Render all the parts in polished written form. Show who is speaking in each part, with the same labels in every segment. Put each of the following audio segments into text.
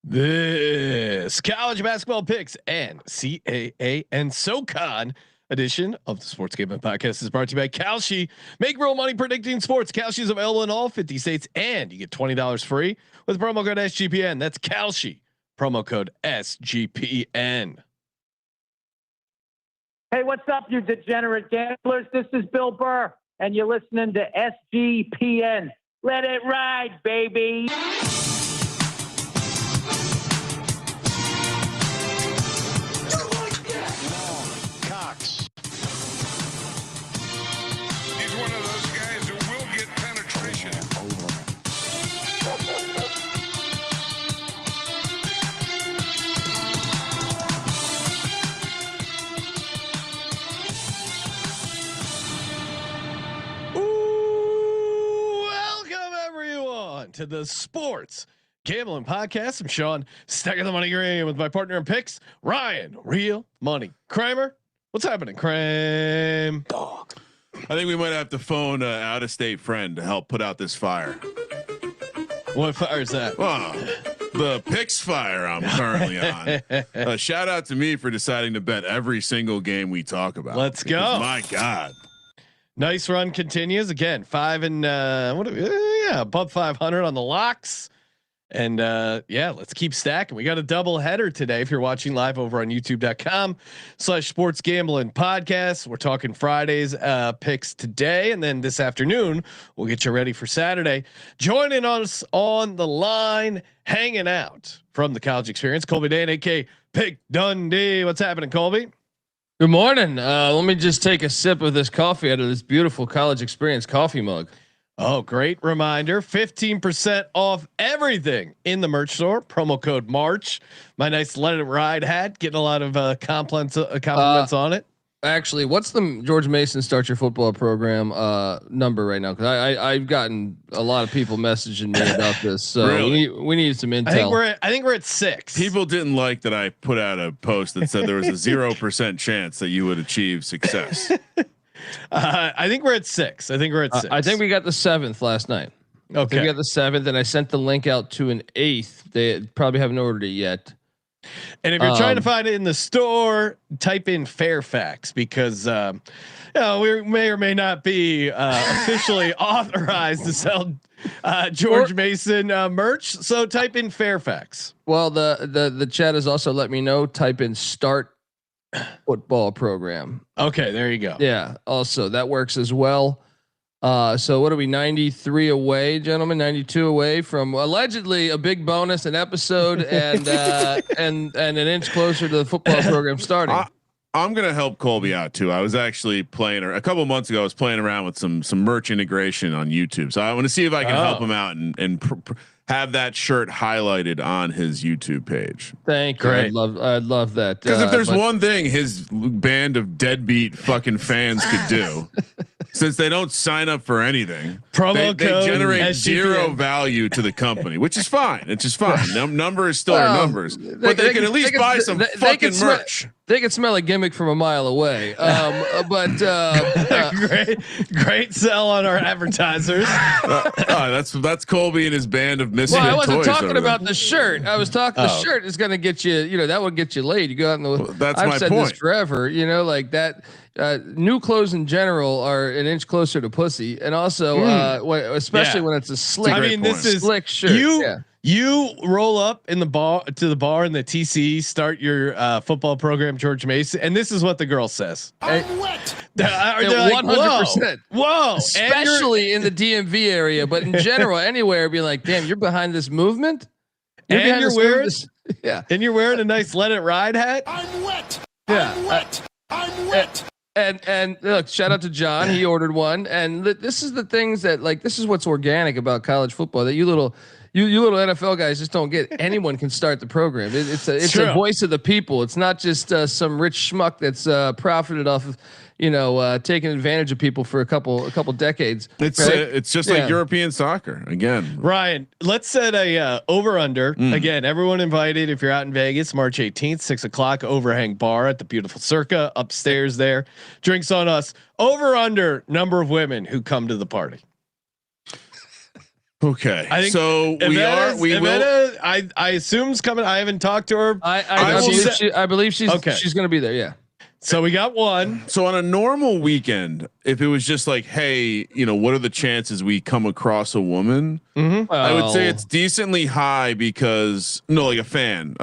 Speaker 1: This college basketball picks and CAA and SoCon edition of the Sports Gambling Podcast is brought to you by Kalshi. Make real money predicting sports. Kalshi is available in all 50 states, and you get $20 free with promo code SGPN. That's Kalshi, promo code SGPN.
Speaker 2: Hey, what's up, you degenerate gamblers? This is Bill Burr, and you're listening to SGPN. Let it ride, baby.
Speaker 1: To the Sports Gambling Podcast. I'm Sean, stacking the money green with my partner in picks, Ryan Real Money Kramer. What's happening, Kramer?
Speaker 3: Dog. I think we might have to phone an out-of-state friend to help put out this fire.
Speaker 1: What fire is that?
Speaker 3: Oh, the picks fire I'm currently on. Shout out to me for deciding to bet every single game we talk about.
Speaker 1: Let's go.
Speaker 3: My God.
Speaker 1: Nice run continues again. 5 and above 500 on the locks, and let's keep stacking. We got a double header today. If you're watching live over on YouTube.com/sports gambling podcast, we're talking Friday's picks today, and then this afternoon we'll get you ready for Saturday. Joining us on the line, hanging out from the college experience, Colby Dant, aka Pick Dundee. What's happening, Colby?
Speaker 4: Good morning. Let me just take a sip of this coffee out of this beautiful college experience coffee mug.
Speaker 1: Oh, great reminder. 15% off everything in the merch store. Promo code March. My nice Let It Ride hat. Getting a lot of compliments on it.
Speaker 4: Actually, what's the George Mason Start Your Football Program number right now? Because I've gotten a lot of people messaging me about this. So
Speaker 3: really?
Speaker 4: we need some intel.
Speaker 1: I think we're at 6.
Speaker 3: People didn't like that I put out a post that said there was a 0% chance that you would achieve success.
Speaker 1: I think we're at 6. I think
Speaker 4: I think we got the 7th last night.
Speaker 1: Okay,
Speaker 4: we got the 7th, and I sent the link out to an 8th. They probably haven't ordered it yet.
Speaker 1: And if you're trying to find it in the store, type in Fairfax because we may or may not be officially authorized to sell George Mason merch. So type in Fairfax.
Speaker 4: Well, the chat has also let me know. Type in Start Football Program.
Speaker 1: Okay, there you go.
Speaker 4: Yeah, also that works as well. So what are we, 93 away, gentlemen? 92 away from allegedly a big bonus, an episode, and an inch closer to the football program starting.
Speaker 3: I'm gonna help Colby out too. I was actually playing, or a couple of months ago, I was playing around with some merch integration on YouTube. So I want to see if I can help him out and have that shirt highlighted on his YouTube page.
Speaker 4: Thank you.
Speaker 1: Great.
Speaker 4: I'd love that.
Speaker 3: Because if there's one thing his band of deadbeat fucking fans could do, since they don't sign up for anything, they generate SGPN. Zero value to the company, which is fine. It's just fine. Number is still our numbers, but they can at least buy some fucking merch.
Speaker 4: They can smell a gimmick from a mile away.
Speaker 1: Great sell on our advertisers.
Speaker 3: That's Colby and his band of missing toys.
Speaker 4: Well, I wasn't talking about the shirt. I was talking the shirt is going to get you. You know, that would get you laid. You go out in the.
Speaker 3: Well, that's
Speaker 4: I've
Speaker 3: my
Speaker 4: said
Speaker 3: point.
Speaker 4: This forever. You know, like that. New clothes in general are an inch closer to pussy, and also especially when it's a slick.
Speaker 1: I mean, this is
Speaker 4: slick shirt.
Speaker 1: You roll up in the bar in the TC, start your football program, George Mason, and this is what the girl says.
Speaker 4: I'm
Speaker 1: wet. 100%. Whoa.
Speaker 4: Especially in the DMV area, but in general, anywhere, be like, damn, you're behind this movement.
Speaker 1: And you're wearing a nice Let It Ride hat.
Speaker 5: I'm wet.
Speaker 4: Yeah.
Speaker 5: I'm wet. I'm wet.
Speaker 4: And look, shout out to John. He ordered one, and this is the things that this is what's organic about college football that you little NFL guys just don't get. Anyone can start the program. It's a voice of the people. It's not just some rich schmuck that's profited off of taking advantage of people for a couple decades.
Speaker 3: It's just like European soccer again.
Speaker 1: Ryan, let's set a over under again. Everyone invited. If you're out in Vegas, March 18th, 6:00 overhang bar at the beautiful Circa upstairs there. Drinks on us. Over under number of women who come to the party.
Speaker 3: Okay.
Speaker 1: I think
Speaker 3: so we will.
Speaker 1: I assume's coming. I haven't talked to her.
Speaker 4: I believe she's going to be there. Yeah.
Speaker 1: So we got one.
Speaker 3: So on a normal weekend, if it was just like, hey, what are the chances we come across a woman?
Speaker 1: Mm-hmm.
Speaker 3: I would say it's decently high because like a fan.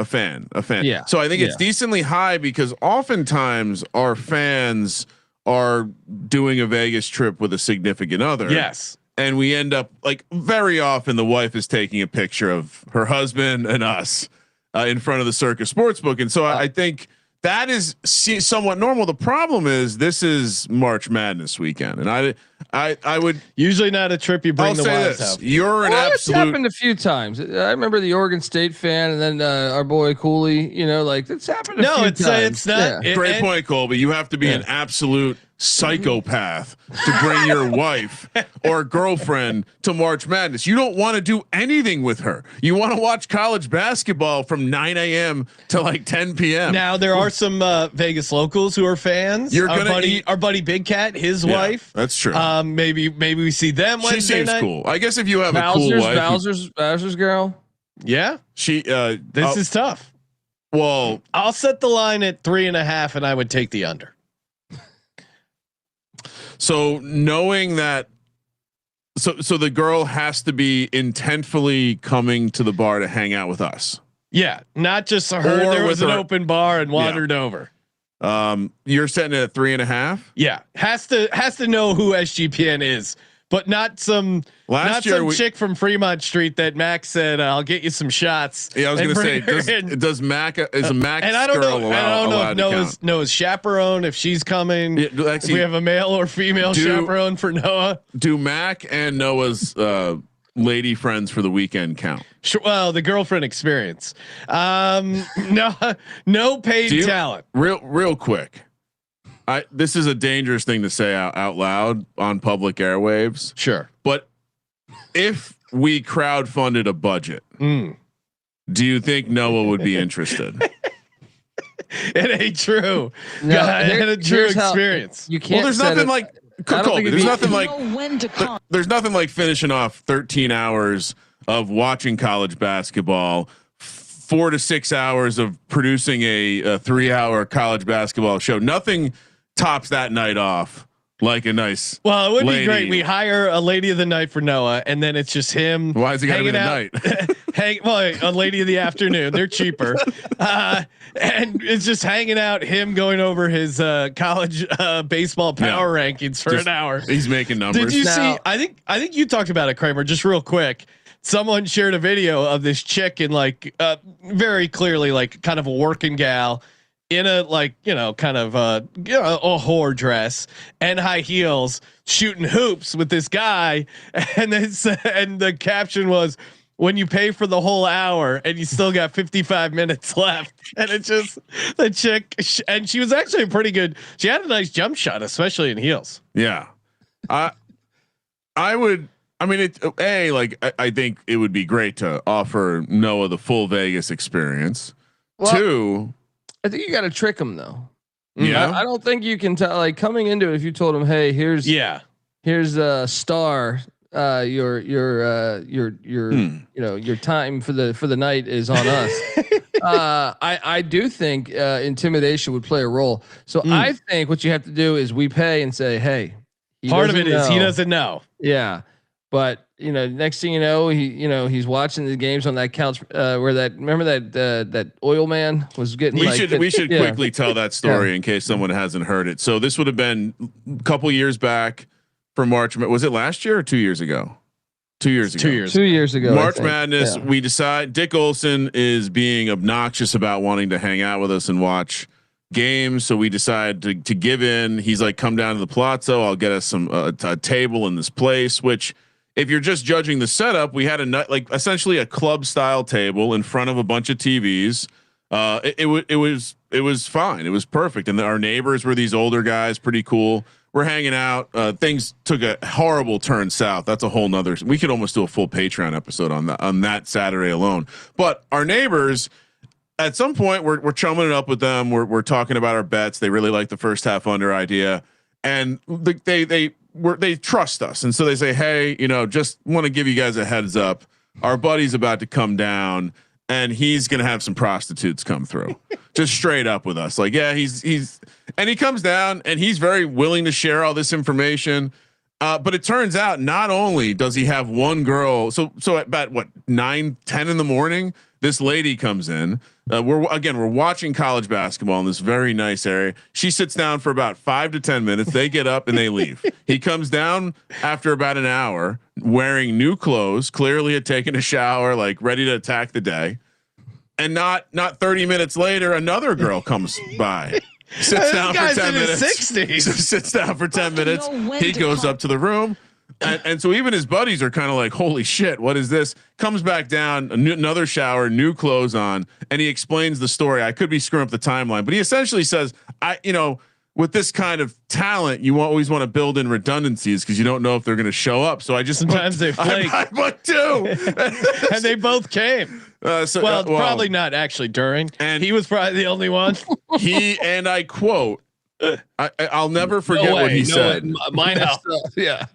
Speaker 4: Yeah.
Speaker 3: So I think it's decently high because oftentimes our fans are doing a Vegas trip with a significant other.
Speaker 1: Yes.
Speaker 3: And we end up like very often the wife is taking a picture of her husband and us in front of the Circus Sportsbook. And so I think that is somewhat normal. The problem is this is March Madness weekend, and I would
Speaker 1: usually not a trip you bring
Speaker 3: I'll
Speaker 1: the
Speaker 3: say
Speaker 1: wives
Speaker 3: this.
Speaker 1: out.
Speaker 3: You're an
Speaker 4: It's
Speaker 3: absolute.
Speaker 4: happened a few times. I remember the Oregon State fan, and then our boy Cooley. Like it's happened. A few times.
Speaker 1: It's not.
Speaker 4: Yeah.
Speaker 3: Great point, Colby. You have to be an absolute psychopath to bring your wife or girlfriend to March Madness. You don't want to do anything with her. You want to watch college basketball from 9 a.m. to like 10 p.m.
Speaker 1: Now there are some Vegas locals who are fans. Our buddy Big Cat, his wife.
Speaker 3: That's true.
Speaker 1: Maybe we see them Wednesday
Speaker 3: she seems
Speaker 1: night.
Speaker 3: cool. I guess if you have a cool wife,
Speaker 4: Bowser's girl.
Speaker 1: Yeah,
Speaker 3: she.
Speaker 1: This is tough.
Speaker 3: Well,
Speaker 1: I'll set the line at 3.5, and I would take the under.
Speaker 3: So knowing that, so the girl has to be intentfully coming to the bar to hang out with us.
Speaker 1: Yeah, not just her. There was an open bar and wandered over.
Speaker 3: You're setting it at 3.5.
Speaker 1: Yeah, has to know who SGPN is, but not some chick from Fremont Street that Mac said I'll get you some shots.
Speaker 3: Yeah, I was going to say, does Mac is a Mac
Speaker 1: and I don't
Speaker 3: girl
Speaker 1: know. I don't know if Noah's chaperone, if she's coming.
Speaker 3: Yeah,
Speaker 1: if we have a male or female chaperone for Noah.
Speaker 3: Do Mac and Noah's lady friends for the weekend count?
Speaker 1: Sure. Well, the girlfriend experience. No paid talent.
Speaker 3: Real quick. This is a dangerous thing to say out loud on public airwaves.
Speaker 1: Sure.
Speaker 3: But if we crowdfunded a budget, do you think Noah would be interested?
Speaker 1: It ain't true.
Speaker 4: No,
Speaker 1: I had a true experience.
Speaker 4: You can't.
Speaker 3: Well, there's nothing like Colby. There's nothing like finishing off 13 hours of watching college basketball, 4 to 6 hours of producing a 3-hour college basketball show. Nothing tops that night off like a nice.
Speaker 1: Well, it would be great. We hire a lady of the night for Noah, and then it's just him.
Speaker 3: Why is he gotta be the night?
Speaker 1: A lady of the afternoon. They're cheaper, and it's just hanging out. Him going over his college baseball power rankings for an hour.
Speaker 3: He's making numbers.
Speaker 1: Did you see? I think you talked about it, Kramer. Just real quick. Someone shared a video of this chick in very clearly kind of a working gal in a kind of a whore dress and high heels shooting hoops with this guy, and the caption was, when you pay for the whole hour and you still got 55 minutes left. And it's just the chick, and she was actually pretty good. She had a nice jump shot, especially in heels.
Speaker 3: Yeah. I think it would be great to offer Noah the full Vegas experience. Well, 2,
Speaker 4: I think you got to trick him though.
Speaker 3: Yeah.
Speaker 4: I don't think you can tell, coming into it, if you told him, hey, here's a star. Your time for the night is on us. I do think intimidation would play a role. So I think what you have to do is we pay and say, hey,
Speaker 1: part of it is he doesn't know.
Speaker 4: Yeah. But next thing you know, he's watching the games on that couch where that oil man was getting.
Speaker 3: We should quickly tell that story in case someone hasn't heard it. So this would have been a couple years back for March. Was it last year or 2 years ago? 2 years ago.
Speaker 4: 2 years ago.
Speaker 3: March Madness. Yeah. We decide Dick Olson is being obnoxious about wanting to hang out with us and watch games. So we decide to give in. He's like, come down to the Palazzo. I'll get us a table in this place, which, if you're just judging the setup, we had essentially a club style table in front of a bunch of TVs. It was fine. It was perfect. And our neighbors were these older guys, pretty cool. We're hanging out. Things took a horrible turn south. That's a whole nother. We could almost do a full Patreon episode on that Saturday alone. But our neighbors, at some point, we're chumming it up with them. We're talking about our bets. They really like the first half under idea, and they they trust us, and so they say, hey, just want to give you guys a heads up. Our buddy's about to come down, and he's gonna have some prostitutes come through, just straight up with us. Like, yeah, and he comes down, and he's very willing to share all this information. But it turns out not only does he have one girl, so at about 9-10 in the morning, this lady comes in. We're watching college basketball in this very nice area. She sits down for about 5 to 10 minutes. They get up and they leave. He comes down after about an hour wearing new clothes, clearly had taken a shower, like ready to attack the day. And not 30 minutes later, another girl comes by. Sits down for 10 minutes. 60s. Sits down for 10 minutes. He goes up to the room. And so even his buddies are kind of like, holy shit, what is this? Comes back down, another shower, new clothes on. And he explains the story. I could be screwing up the timeline, but he essentially says, with this kind of talent, you always want to build in redundancies because you don't know if they're going to show up. So I just
Speaker 1: sometimes they flake.
Speaker 3: I booked two,
Speaker 1: and they both came. Probably not actually during. And he was probably the only one.
Speaker 3: And I quote, I'll never forget what he said.
Speaker 1: Mine yeah.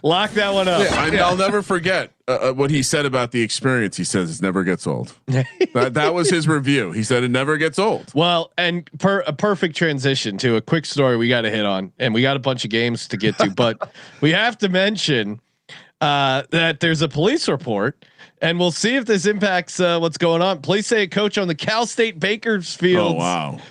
Speaker 1: Lock that one up.
Speaker 3: I'll never forget what he said about the experience. He says it never gets old. that was his review. He said it never gets old.
Speaker 1: Well, and a perfect transition to a quick story we got to hit on, and we got a bunch of games to get to, but we have to mention that there's a police report. And we'll see if this impacts what's going on. Police say a coach on the Cal State Bakersfield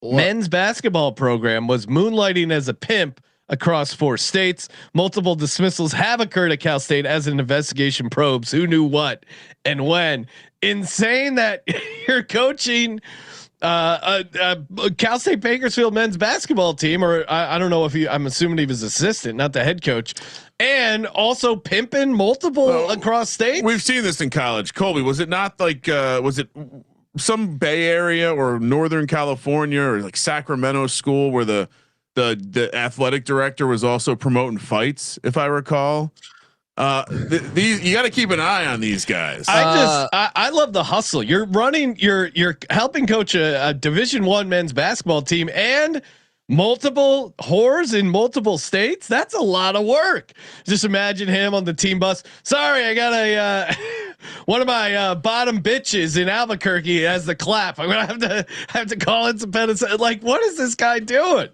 Speaker 1: men's basketball program was moonlighting as a pimp across 4 states. Multiple dismissals have occurred at Cal State as an investigation probes who knew what and when. Insane that you're coaching Cal State Bakersfield men's basketball team, or I don't know if I'm assuming he was assistant, not the head coach. And also pimping multiple across states.
Speaker 3: We've seen this in college. Colby, was it not like was it some Bay Area or Northern California or like Sacramento school where the athletic director was also promoting fights, if I recall? These you got to keep an eye on these guys.
Speaker 1: I love the hustle. You're helping coach a Division I men's basketball team and multiple whores in multiple states. That's a lot of work. Just imagine him on the team bus. Sorry, I got a one of my bottom bitches in Albuquerque as the clap. I'm gonna have to call in some penicillin. Like, what is this guy doing?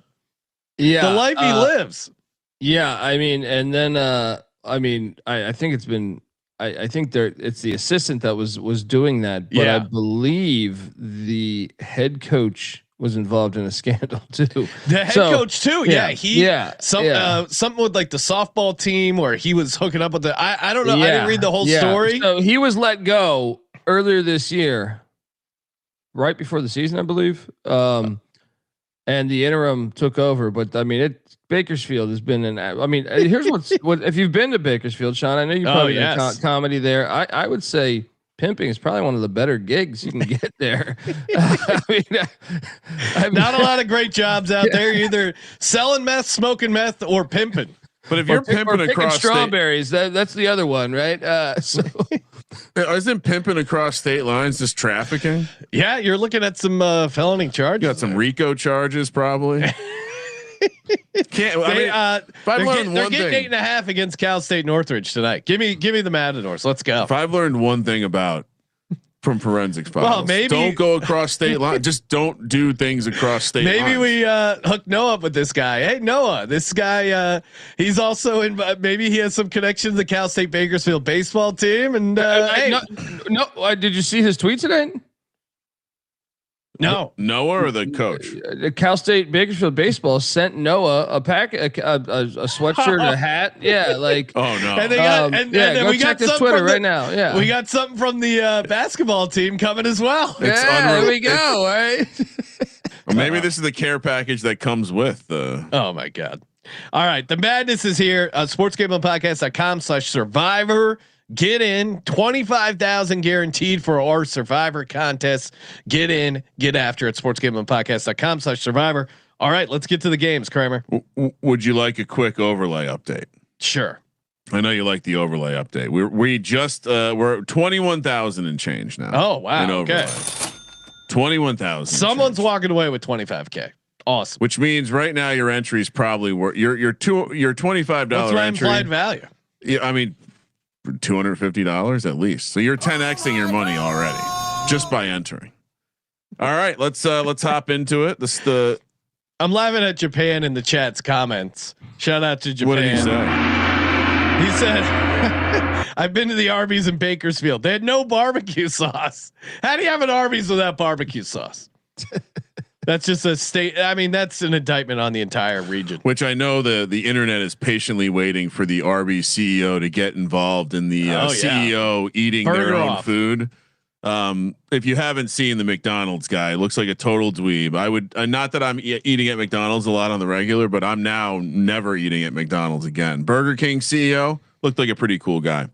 Speaker 4: Yeah,
Speaker 1: the life he lives.
Speaker 4: Yeah, I mean, and then I think it's been. I think it's the assistant that was doing that, but I believe the head coach was involved in a scandal too.
Speaker 1: The head coach too. Something with like the softball team where he was hooking up with I don't know. I didn't read the whole story.
Speaker 4: So he was let go earlier this year, right before the season, I believe. And the interim took over, but I mean, Bakersfield has been here's what if you've been to Bakersfield, Sean, I know you probably did comedy there. I would say pimping is probably one of the better gigs you can get there.
Speaker 1: Not a lot of great jobs out there, either selling meth, smoking meth, or pimping.
Speaker 3: But if you're pimping across
Speaker 4: strawberries, that's the other one, right?
Speaker 3: Isn't pimping across state lines just trafficking?
Speaker 1: Yeah, you're looking at some felony charges.
Speaker 3: You got some RICO charges, probably.
Speaker 1: They're getting 8.5 against Cal State Northridge tonight. Give me the Matadors. Let's go.
Speaker 3: If I've learned one thing from forensics files, maybe don't go across state line. Just don't do things across state lines.
Speaker 1: Maybe we hook Noah up with this guy. Hey, Noah, this guy, he's also in, maybe he has some connections to the Cal State Bakersfield baseball team. And
Speaker 4: did you see his tweet today?
Speaker 1: No,
Speaker 3: Noah or the coach.
Speaker 4: Cal State Bakersfield baseball sent Noah a sweatshirt, a hat. Yeah, like
Speaker 3: oh no.
Speaker 1: And
Speaker 4: go check his Twitter right now. Yeah,
Speaker 1: we got something from the basketball team coming as well.
Speaker 4: There we go. Right.
Speaker 3: Or maybe this is the care package that comes with the.
Speaker 1: Oh my God! All right, the madness is here. sportsgamblingpodcast.com/survivor. Get in 25,000 guaranteed for our Survivor contest. Get in, get after it. sportsgamblingpodcast.com/survivor. All right, let's get to the games, Kramer.
Speaker 3: Would you like a quick overlay update?
Speaker 1: Sure.
Speaker 3: I know you like the overlay update. We're 21,000 and change now.
Speaker 1: Oh wow. Okay.
Speaker 3: 21,000.
Speaker 1: Someone's walking away with 25K. Awesome.
Speaker 3: Which means right now your entry is probably worth your $25 entry.
Speaker 1: Implied value?
Speaker 3: Yeah, I mean $250 at least. So you're 10xing your money already just by entering. All right, let's hop into it.
Speaker 1: I'm laughing at Japan in the chat's comments. Shout out to Japan.
Speaker 3: What did he say?
Speaker 1: He said, "I've been to the Arby's in Bakersfield. They had no barbecue sauce. How do you have an Arby's without barbecue sauce?" That's just a state. I mean, that's an indictment on the entire region.
Speaker 3: Which I know the internet is patiently waiting for the Arby's CEO to get involved in the CEO eating their own food. If you haven't seen the McDonald's guy, it looks like a total dweeb. I would not that I'm eating at McDonald's a lot on the regular, but I'm now never eating at McDonald's again. Burger King CEO looked like a pretty cool guy.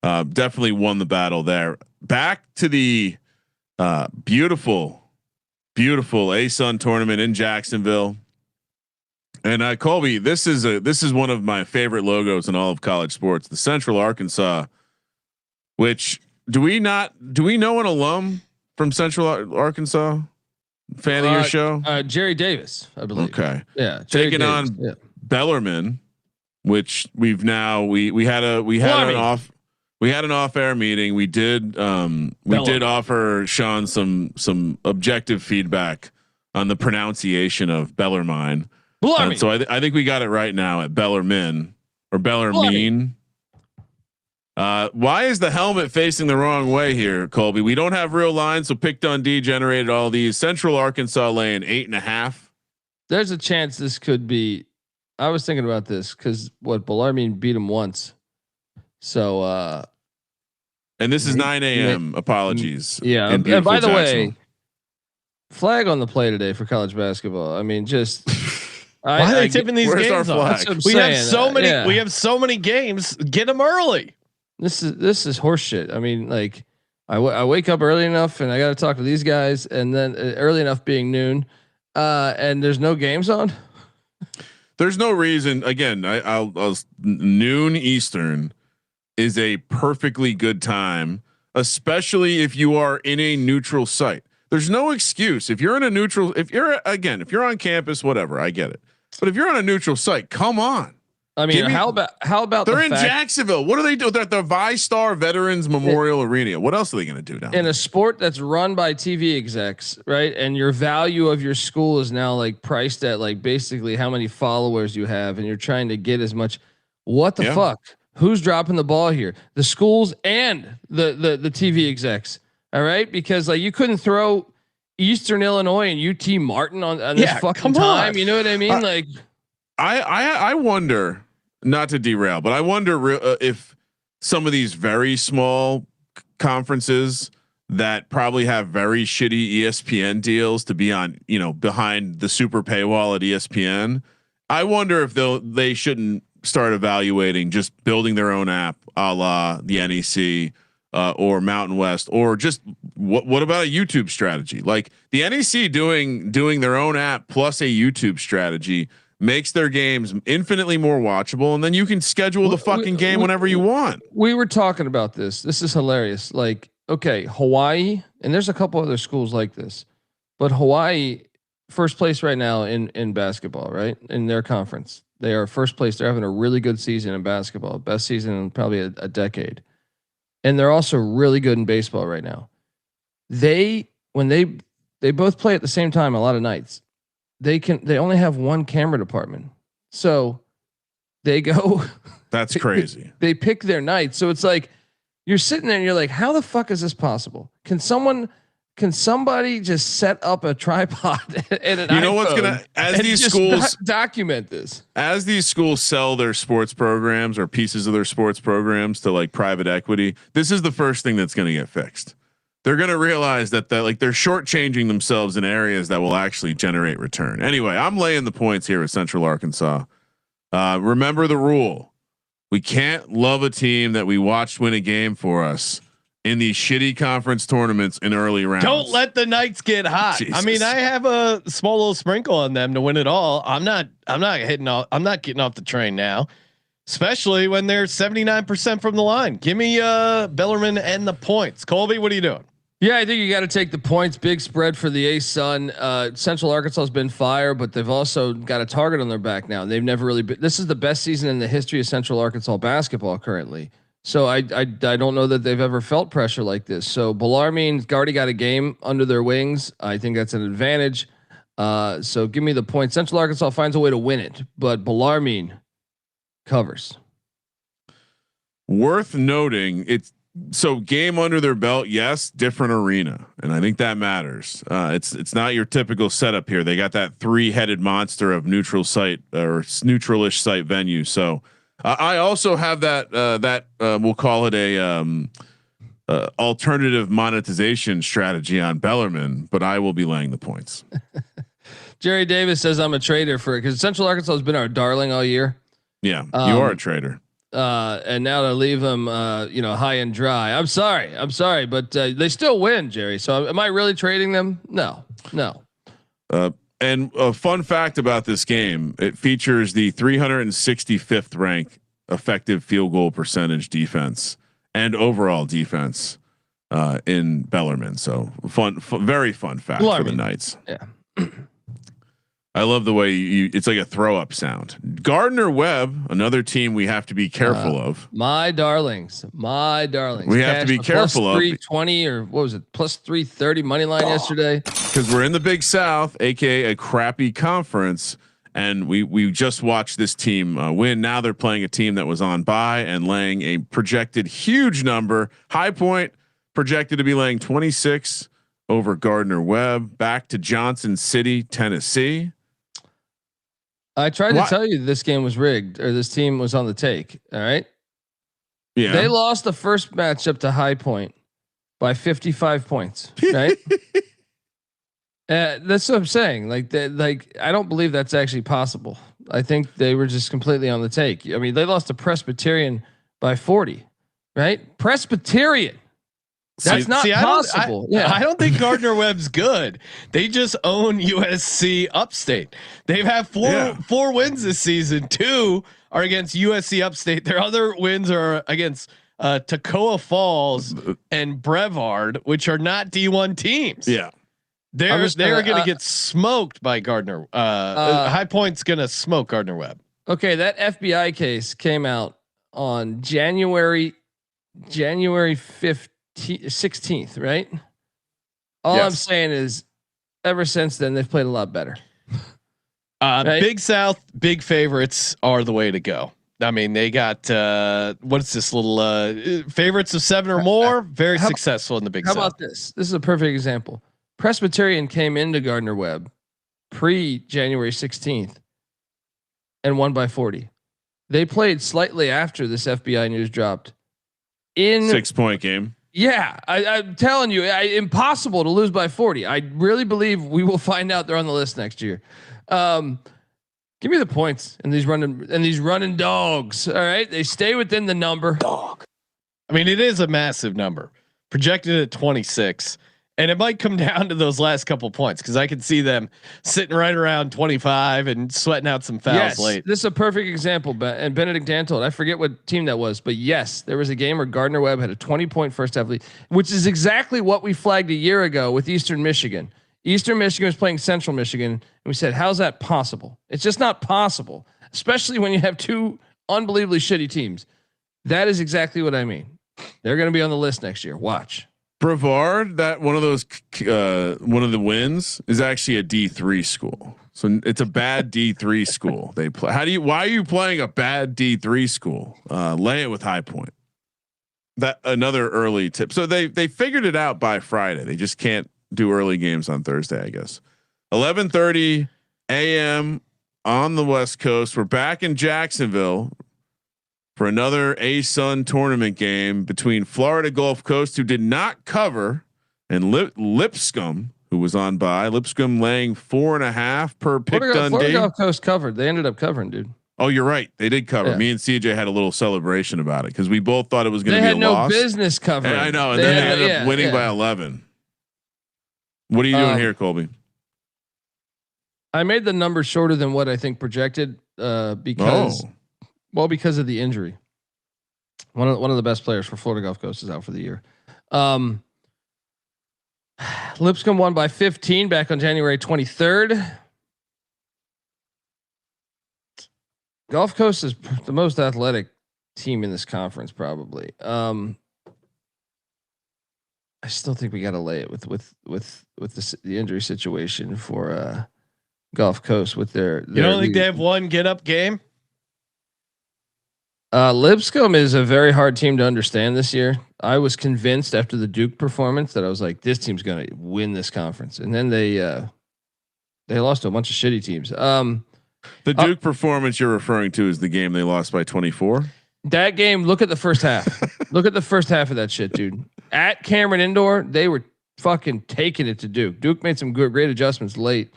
Speaker 3: Definitely won the battle there. Back to the beautiful ASUN tournament in Jacksonville. And Colby, this is one of my favorite logos in all of college sports, the Central Arkansas, which do we know an alum from Central Arkansas? Fan of your show?
Speaker 4: Jerry Davis, I believe.
Speaker 3: Okay.
Speaker 4: Yeah.
Speaker 3: Taking on Bellarmine, which we had an off-air meeting. We did offer Sean some objective feedback on the pronunciation of Bellarmine. So I think we got it right now at Bellarmine or Bellarmine. Why is the helmet facing the wrong way here, Colby? We don't have real lines, so Pick Dundee generated all these. Central Arkansas laying 8.5.
Speaker 4: There's a chance this could be. I was thinking about this because Bellarmine beat him once. So,
Speaker 3: and this is 9 a.m. Apologies.
Speaker 4: Yeah. And by the way, flag on the play today for college basketball. I mean, just
Speaker 1: why are they tipping these games off? We have so many.
Speaker 4: Yeah.
Speaker 1: We have so many games. Get them early.
Speaker 4: This is horseshit. I mean, like, I wake up early enough and I got to talk to these guys, and then early enough being noon, and there's no games on.
Speaker 3: There's no reason. Again, I'll noon Eastern is a perfectly good time, especially if you are in a neutral site. There's no excuse if you're in a neutral. If you're on campus, whatever, I get it. But if you're on a neutral site, come on.
Speaker 4: I mean, how about
Speaker 3: they're in Jacksonville? What do they do? They're at the VyStar Veterans Memorial Arena. What else are they going to do down
Speaker 4: in
Speaker 3: there?
Speaker 4: A sport that's run by TV execs, right? And your value of your school is now like priced at like basically how many followers you have, and you're trying to get as much. What the fuck? Who's dropping the ball here? The schools and the TV execs. All right, because like you couldn't throw Eastern Illinois and UT Martin on this fucking time. You know what I mean? Like,
Speaker 3: I wonder. Not to derail, but I wonder if some of these very small conferences that probably have very shitty ESPN deals to be on, behind the super paywall at ESPN. I wonder if they shouldn't start evaluating just building their own app, a la the NEC or Mountain West, or just what about a YouTube strategy? Like the NEC doing their own app plus a YouTube strategy makes their games infinitely more watchable, and then you can schedule the fucking game whenever you want.
Speaker 4: We were talking about this. This is hilarious. Like, okay, Hawaii, and there's a couple other schools like this, but Hawaii, first place right now in basketball, right? In their conference. They are first place. They're having a really good season in basketball, best season in probably a decade. And they're also really good in baseball right now. When they both play at the same time a lot of nights. They only have one camera department. So they go.
Speaker 3: That's crazy.
Speaker 4: They pick their nights. So it's like, you're sitting there and you're like, how the fuck is this possible? Can somebody just set up a tripod and an iPhone
Speaker 3: what's gonna, as these schools
Speaker 4: document this,
Speaker 3: as these schools sell their sports programs or pieces of their sports programs to like private equity, this is the first thing that's going to get fixed. They're going to realize that like they're shortchanging themselves in areas that will actually generate return. Anyway, I'm laying the points here at Central Arkansas. Remember the rule. We can't love a team that we watched win a game for us in these shitty conference tournaments in early rounds.
Speaker 1: Don't let the Knights get hot. Jesus. I mean, I have a small little sprinkle on them to win it all. I'm not getting off the train now, especially when they're 79% from the line. Give me Bellarmine and the points. Colby, what are you doing?
Speaker 4: Yeah, I think you got to take the points. Big spread for the ASUN. Central Arkansas has been fire, but they've also got a target on their back now. They've never really been. This is the best season in the history of Central Arkansas basketball currently. So I don't know that they've ever felt pressure like this. So Bellarmine's already got a game under their wings. I think that's an advantage. So give me the point. Central Arkansas finds a way to win it, but Bellarmine covers.
Speaker 3: Worth noting, it's so game under their belt. Yes, different arena, and I think that matters. It's not your typical setup here. They got that 3-headed monster of neutral site or neutralish site venue. So I also have that we'll call it a alternative monetization strategy on Bellarmine, but I will be laying the points.
Speaker 4: Jerry Davis says I'm a trader for it because Central Arkansas has been our darling all year.
Speaker 3: Yeah, you are a trader.
Speaker 4: And now to leave them, high and dry. I'm sorry, but they still win, Jerry. So am I really trading them? No.
Speaker 3: And a fun fact about this game, it features the 365th rank effective field goal percentage defense and overall defense in Bellarmine. So fun, very fun fact for the Knights.
Speaker 4: Yeah.
Speaker 3: I love the way it's like a throw up sound. Gardner Webb, another team we have to be careful of.
Speaker 4: My darlings.
Speaker 3: We have to be careful of
Speaker 4: 320 or what was it? Plus 330 money line yesterday.
Speaker 3: Because we're in the Big South, aka a crappy conference. And we just watched this team win. Now they're playing a team that was on bye and laying a projected huge number. High Point projected to be laying 26 over Gardner Webb. Back to Johnson City, Tennessee.
Speaker 4: I tried to tell you this game was rigged or this team was on the take. All right.
Speaker 3: Yeah.
Speaker 4: They lost the first matchup to High Point by 55 points. Right. That's what I'm saying. Like I don't believe that's actually possible. I think they were just completely on the take. I mean, they lost to Presbyterian by 40, right? Presbyterian. That's not possible.
Speaker 1: I don't think Gardner Webb's good. They just own USC Upstate. They've had four wins this season. 2 are against USC Upstate. Their other wins are against Toccoa Falls and Brevard, which are not D1 teams.
Speaker 3: Yeah.
Speaker 1: They're going to get smoked by Gardner. High Point's going to smoke Gardner Webb.
Speaker 4: Okay, that FBI case came out on January 16th, right? All I'm saying is, ever since then they've played a lot better.
Speaker 1: Right? Big South, big favorites are the way to go. I mean, they got what's this little favorites of 7 or more? Very successful in the Big South.
Speaker 4: How about this? This is a perfect example. Presbyterian came into Gardner Webb pre January 16th and won by 40. They played slightly after this FBI news dropped. In
Speaker 3: 6-point game.
Speaker 4: Yeah, I'm telling you, impossible to lose by 40. I really believe we will find out they're on the list next year. Give me the points and these running dogs. All right, they stay within the number.
Speaker 1: Dog. I mean, it is a massive number, projected at 26. And it might come down to those last couple points because I can see them sitting right around 25 and sweating out some fouls late.
Speaker 4: This is a perfect example. And Benedict Dantold, I forget what team that was, but yes, there was a game where Gardner Webb had a 20-point first half lead, which is exactly what we flagged a year ago with Eastern Michigan. Eastern Michigan was playing Central Michigan, and we said, "How's that possible? It's just not possible, especially when you have 2 unbelievably shitty teams." That is exactly what I mean. They're going to be on the list next year. Watch.
Speaker 3: Brevard, that one of the wins is actually a D3 school. So it's a bad D3 school. They play. Why are you playing a bad D3 school? Lay it with High Point. That another early tip. So they figured it out by Friday. They just can't do early games on Thursday, I guess. 11:30 a.m. on the West Coast. We're back in Jacksonville for another ASUN tournament game between Florida Gulf Coast, who did not cover, and Lipscomb, who was on bye. Lipscomb laying 4.5 per pick Dundee.
Speaker 4: Florida Gulf Coast covered. They ended up covering, dude.
Speaker 3: Oh, you're right. They did cover. Yeah. Me and CJ had a little celebration about it because we both thought it was going to be a loss.
Speaker 4: They had no business covering.
Speaker 3: I know. And then they ended up winning by 11. What are you doing here, Colby?
Speaker 4: I made the number shorter than what I think projected because of the injury. One of the best players for Florida Gulf Coast is out for the year. Lipscomb won by 15 back on January 23rd. Gulf Coast is the most athletic team in this conference, probably. I still think we got to lay it with the injury situation for Gulf Coast with their.
Speaker 1: You don't think they have one get up game?
Speaker 4: Lipscomb is a very hard team to understand this year. I was convinced after the Duke performance that I was like, this team's going to win this conference, and then they lost to a bunch of shitty teams.
Speaker 3: The Duke performance you're referring to is the game they lost by 24.
Speaker 4: That game. Look at the first half. Look at the first half of that shit, dude. At Cameron Indoor, they were fucking taking it to Duke. Duke made some great adjustments late.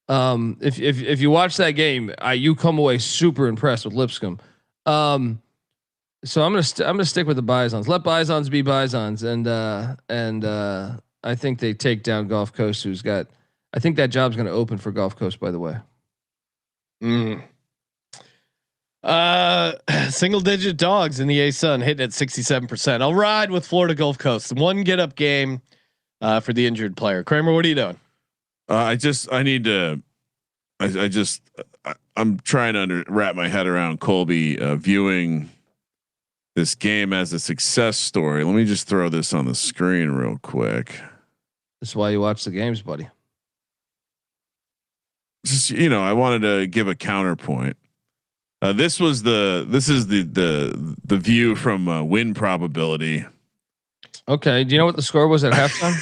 Speaker 4: If you watch that game, you come away super impressed with Lipscomb. So I'm gonna stick with the Bisons. Let Bisons be Bisons, and I think they take down Gulf Coast, who's got. I think that job's gonna open for Gulf Coast. By the way.
Speaker 1: Single digit dogs in the ASUN hitting at 67%. I'll ride with Florida Gulf Coast. One get up game for the injured player. Kramer, what are you doing?
Speaker 3: I'm trying to wrap my head around Colby viewing this game as a success story. Let me just throw this on the screen real quick.
Speaker 4: That's why you watch the games, buddy.
Speaker 3: Just, I wanted to give a counterpoint. This is the view from win probability.
Speaker 4: Okay. Do you know what the score was at halftime?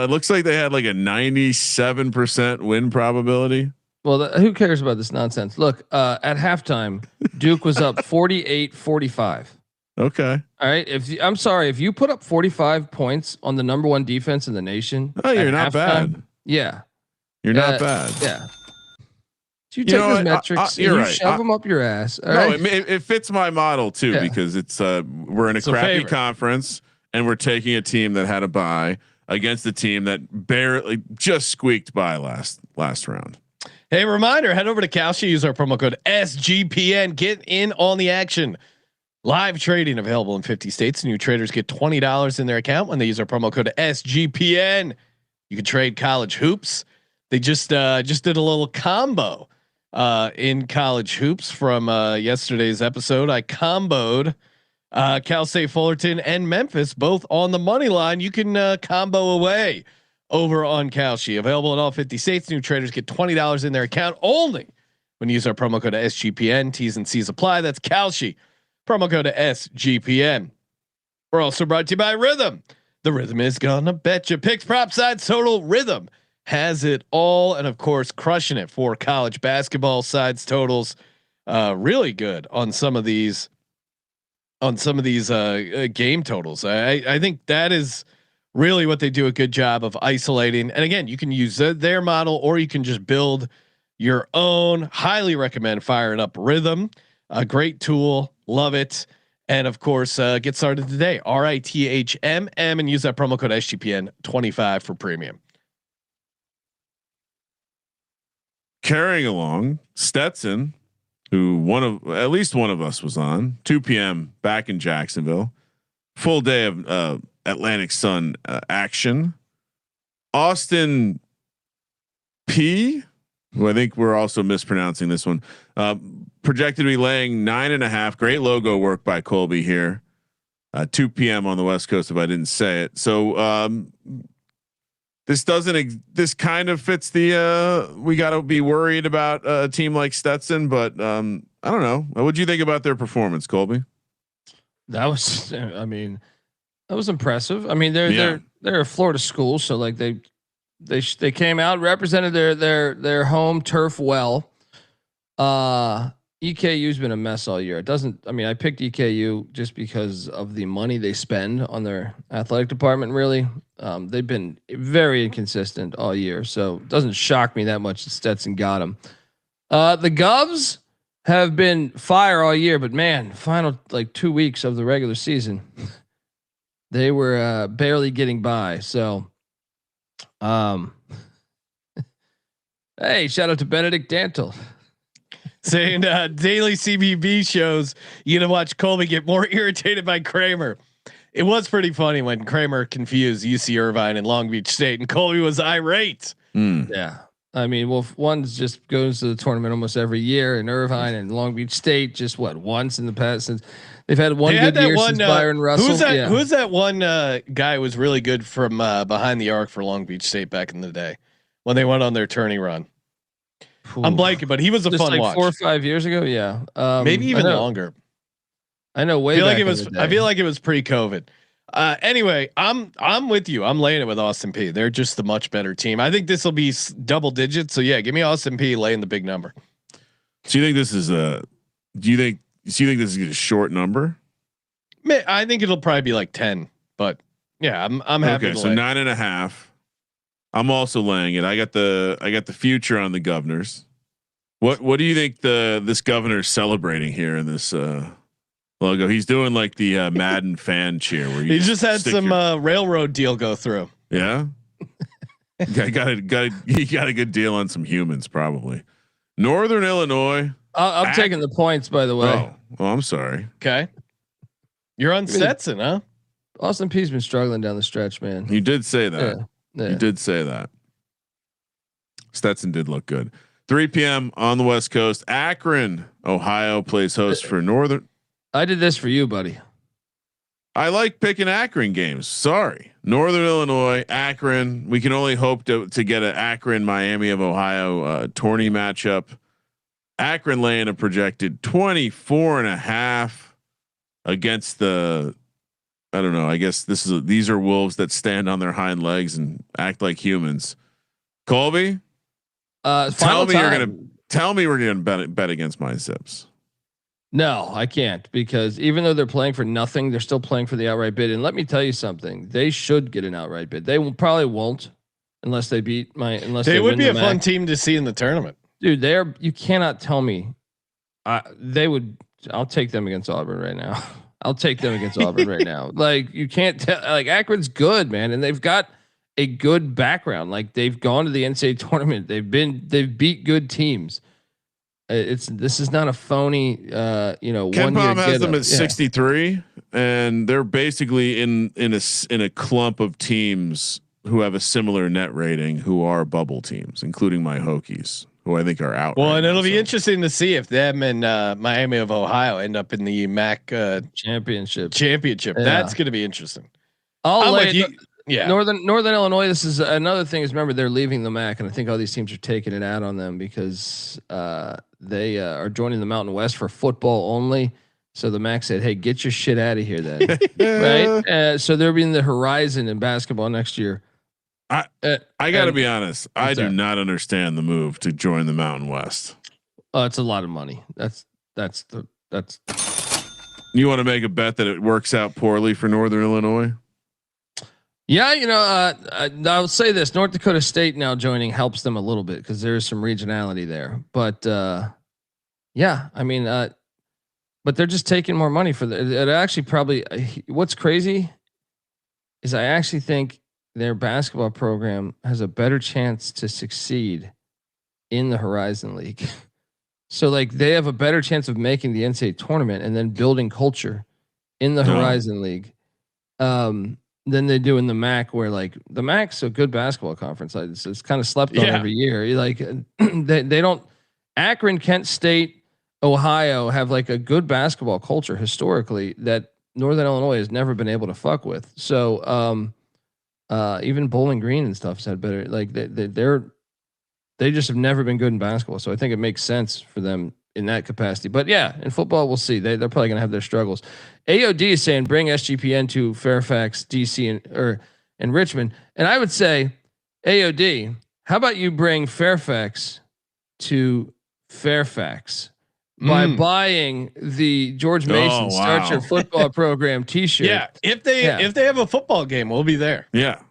Speaker 3: It looks like they had like a 97% win probability.
Speaker 4: Well, who cares about this nonsense? Look, at halftime, Duke was up 48-45.
Speaker 3: Okay.
Speaker 4: All right. I'm sorry, if you put up 45 points on the number one defense in the nation,
Speaker 3: you're not bad.
Speaker 4: Yeah.
Speaker 3: You're not bad.
Speaker 4: Yeah. So you take those metrics,
Speaker 3: you're right.
Speaker 4: Shove them up your ass.
Speaker 3: It fits my model too, because it's we're in a crappy conference and we're taking a team that had a bye against a team that barely just squeaked by last round.
Speaker 1: Hey, reminder, head over to Kalshi, use our promo code SGPN, get in on the action. Live trading available in 50 states. New traders get $20 in their account when they use our promo code SGPN. You can trade college hoops. They just did a little combo in college hoops from yesterday's episode. I comboed Cal State Fullerton and Memphis both on the money line. You can combo away over on Kalshi. Available in all 50 states. New traders get $20 in their account only when you use our promo code SGPN. T's and C's apply. That's Kalshi. Promo code SGPN. We're also brought to you by Rhythm. The Rhythm is gonna bet you. Picks, prop sides, total. Rhythm has it all, and of course, crushing it for college basketball sides, totals. Really good on some of these game totals. I think that is really what they do a good job of isolating. And again, you can use their model, or you can just build your own. Highly recommend firing up Rhythm. A great tool. Love it. And of course, get started today. RITHMM and use that promo code SGPN 25 for premium.
Speaker 3: Carrying along, Stetson, who at least one of us was on 2 p.m. back in Jacksonville, full day of Atlantic Sun action. Austin Peay, who I think we're also mispronouncing this one, projected to be laying 9.5. Great logo work by Colby here. 2 p.m. on the West Coast, if I didn't say it. So this kind of fits the we got to be worried about a team like Stetson, but I don't know. What do you think about their performance, Colby?
Speaker 4: That was impressive. I mean, they're a Florida school, so like they came out, represented their home turf well. EKU's been a mess all year. I picked EKU just because of the money they spend on their athletic department. Really, they've been very inconsistent all year, so it doesn't shock me that much that Stetson got them. The Govs have been fire all year, but man, final like 2 weeks of the regular season, they were barely getting by. So, hey, shout out to Benedict Dantle.
Speaker 1: Saying daily CBB shows you to watch Colby get more irritated by Kramer. it was pretty funny when Kramer confused UC Irvine and Long Beach State, and Colby was irate.
Speaker 4: Yeah. I mean, well, one's just goes to the tournament almost every year, and Irvine and Long Beach State just once in the past since they've had one good year since Byron Russell.
Speaker 1: Who's that one guy who was really good from behind the arc for Long Beach State back in the day when they went on their tourney run? I'm blanking, but he was a
Speaker 4: just
Speaker 1: fun
Speaker 4: like
Speaker 1: watch.
Speaker 4: 4 or 5 years ago. Yeah.
Speaker 1: Maybe even longer.
Speaker 4: I know way back in the day.
Speaker 1: I feel like it was pre-COVID. Anyway, I'm with you. I'm laying it with Austin Peay. They're just the much better team. I think this will be double digits. So yeah, give me Austin Peay laying the big number.
Speaker 3: So you think this is do you think this is a short number?
Speaker 1: I think it'll probably be like 10, but yeah, I'm happy.
Speaker 3: Okay, so 9.5. I'm also laying it. I got the future on the Governors. What do you think this governor is celebrating here in this logo? He's doing like the Madden fan cheer where
Speaker 1: he just had some railroad deal go through.
Speaker 3: Yeah. He got a good deal on some humans probably. Northern Illinois.
Speaker 4: I'm taking the points, by the way.
Speaker 3: Oh, I'm sorry.
Speaker 1: Okay. You're on Stetson, huh?
Speaker 4: Austin Peay's been struggling down the stretch, man.
Speaker 3: You did say that.
Speaker 4: Yeah.
Speaker 3: You did say that. Stetson did look good. 3 p.m. on the West Coast. Akron, Ohio plays host for Northern.
Speaker 4: I did this for you, buddy.
Speaker 3: I like picking Akron games. Sorry. Northern Illinois, Akron. We can only hope to get an Akron, Miami of Ohio tourney matchup. Akron laying a projected 24.5 against the, I don't know. I guess these are wolves that stand on their hind legs and act like humans. Colby, tell me we're gonna bet against my Zips.
Speaker 4: No, I can't, because even though they're playing for nothing, they're still playing for the outright bid. And let me tell you something: they should get an outright bid. They probably won't unless they beat they
Speaker 1: would be a fun team to see in the tournament,
Speaker 4: dude. You cannot tell me they would. I'll take them against Auburn right now. I'll take them against Auburn right now. Like, you can't tell. Like, Akron's good, man, and they've got a good background. Like, they've gone to the NCAA tournament. They've beat good teams. This is not a phony.
Speaker 3: Ken Pom has them at 63, and they're basically in a clump of teams who have a similar net rating, who are bubble teams, including my Hokies, who I think are out.
Speaker 1: Well, and it'll be interesting to see if them and Miami of Ohio end up in the MAC
Speaker 4: championship.
Speaker 1: Yeah. That's going to be interesting.
Speaker 4: Yeah. Northern Illinois. This is another thing. Is remember, they're leaving the MAC, and I think all these teams are taking it out on them because they are joining the Mountain West for football only. So the MAC said, "Hey, get your shit out of here, then." Right. So they're being the horizon in basketball next year.
Speaker 3: I got to be honest. I do not understand the move to join the Mountain West.
Speaker 4: Oh, it's a lot of money. That's.
Speaker 3: You want to make a bet that it works out poorly for Northern Illinois?
Speaker 4: Yeah, I'll say this: North Dakota State now joining helps them a little bit because there is some regionality there. But yeah, I mean, but they're just taking more money for it. Actually, probably what's crazy is I actually think their basketball program has a better chance to succeed in the Horizon League. So like they have a better chance of making the NCAA tournament and then building culture in the Horizon League than they do in the MAC, where like the MAC's a good basketball conference. It's kind of slept on every year. You're like they don't. Akron, Kent State, Ohio have like a good basketball culture historically that Northern Illinois has never been able to fuck with. So even Bowling Green and stuff said better. Like they just have never been good in basketball. So I think it makes sense for them in that capacity. But yeah, in football, we'll see. They're probably going to have their struggles. AOD is saying bring SGPN to Fairfax, DC, and Richmond. And I would say, AOD, how about you bring Fairfax to Fairfax by buying the George Mason Start Your Football Program T-shirt?
Speaker 1: Yeah, if they have a football game, we'll be there.
Speaker 3: Yeah.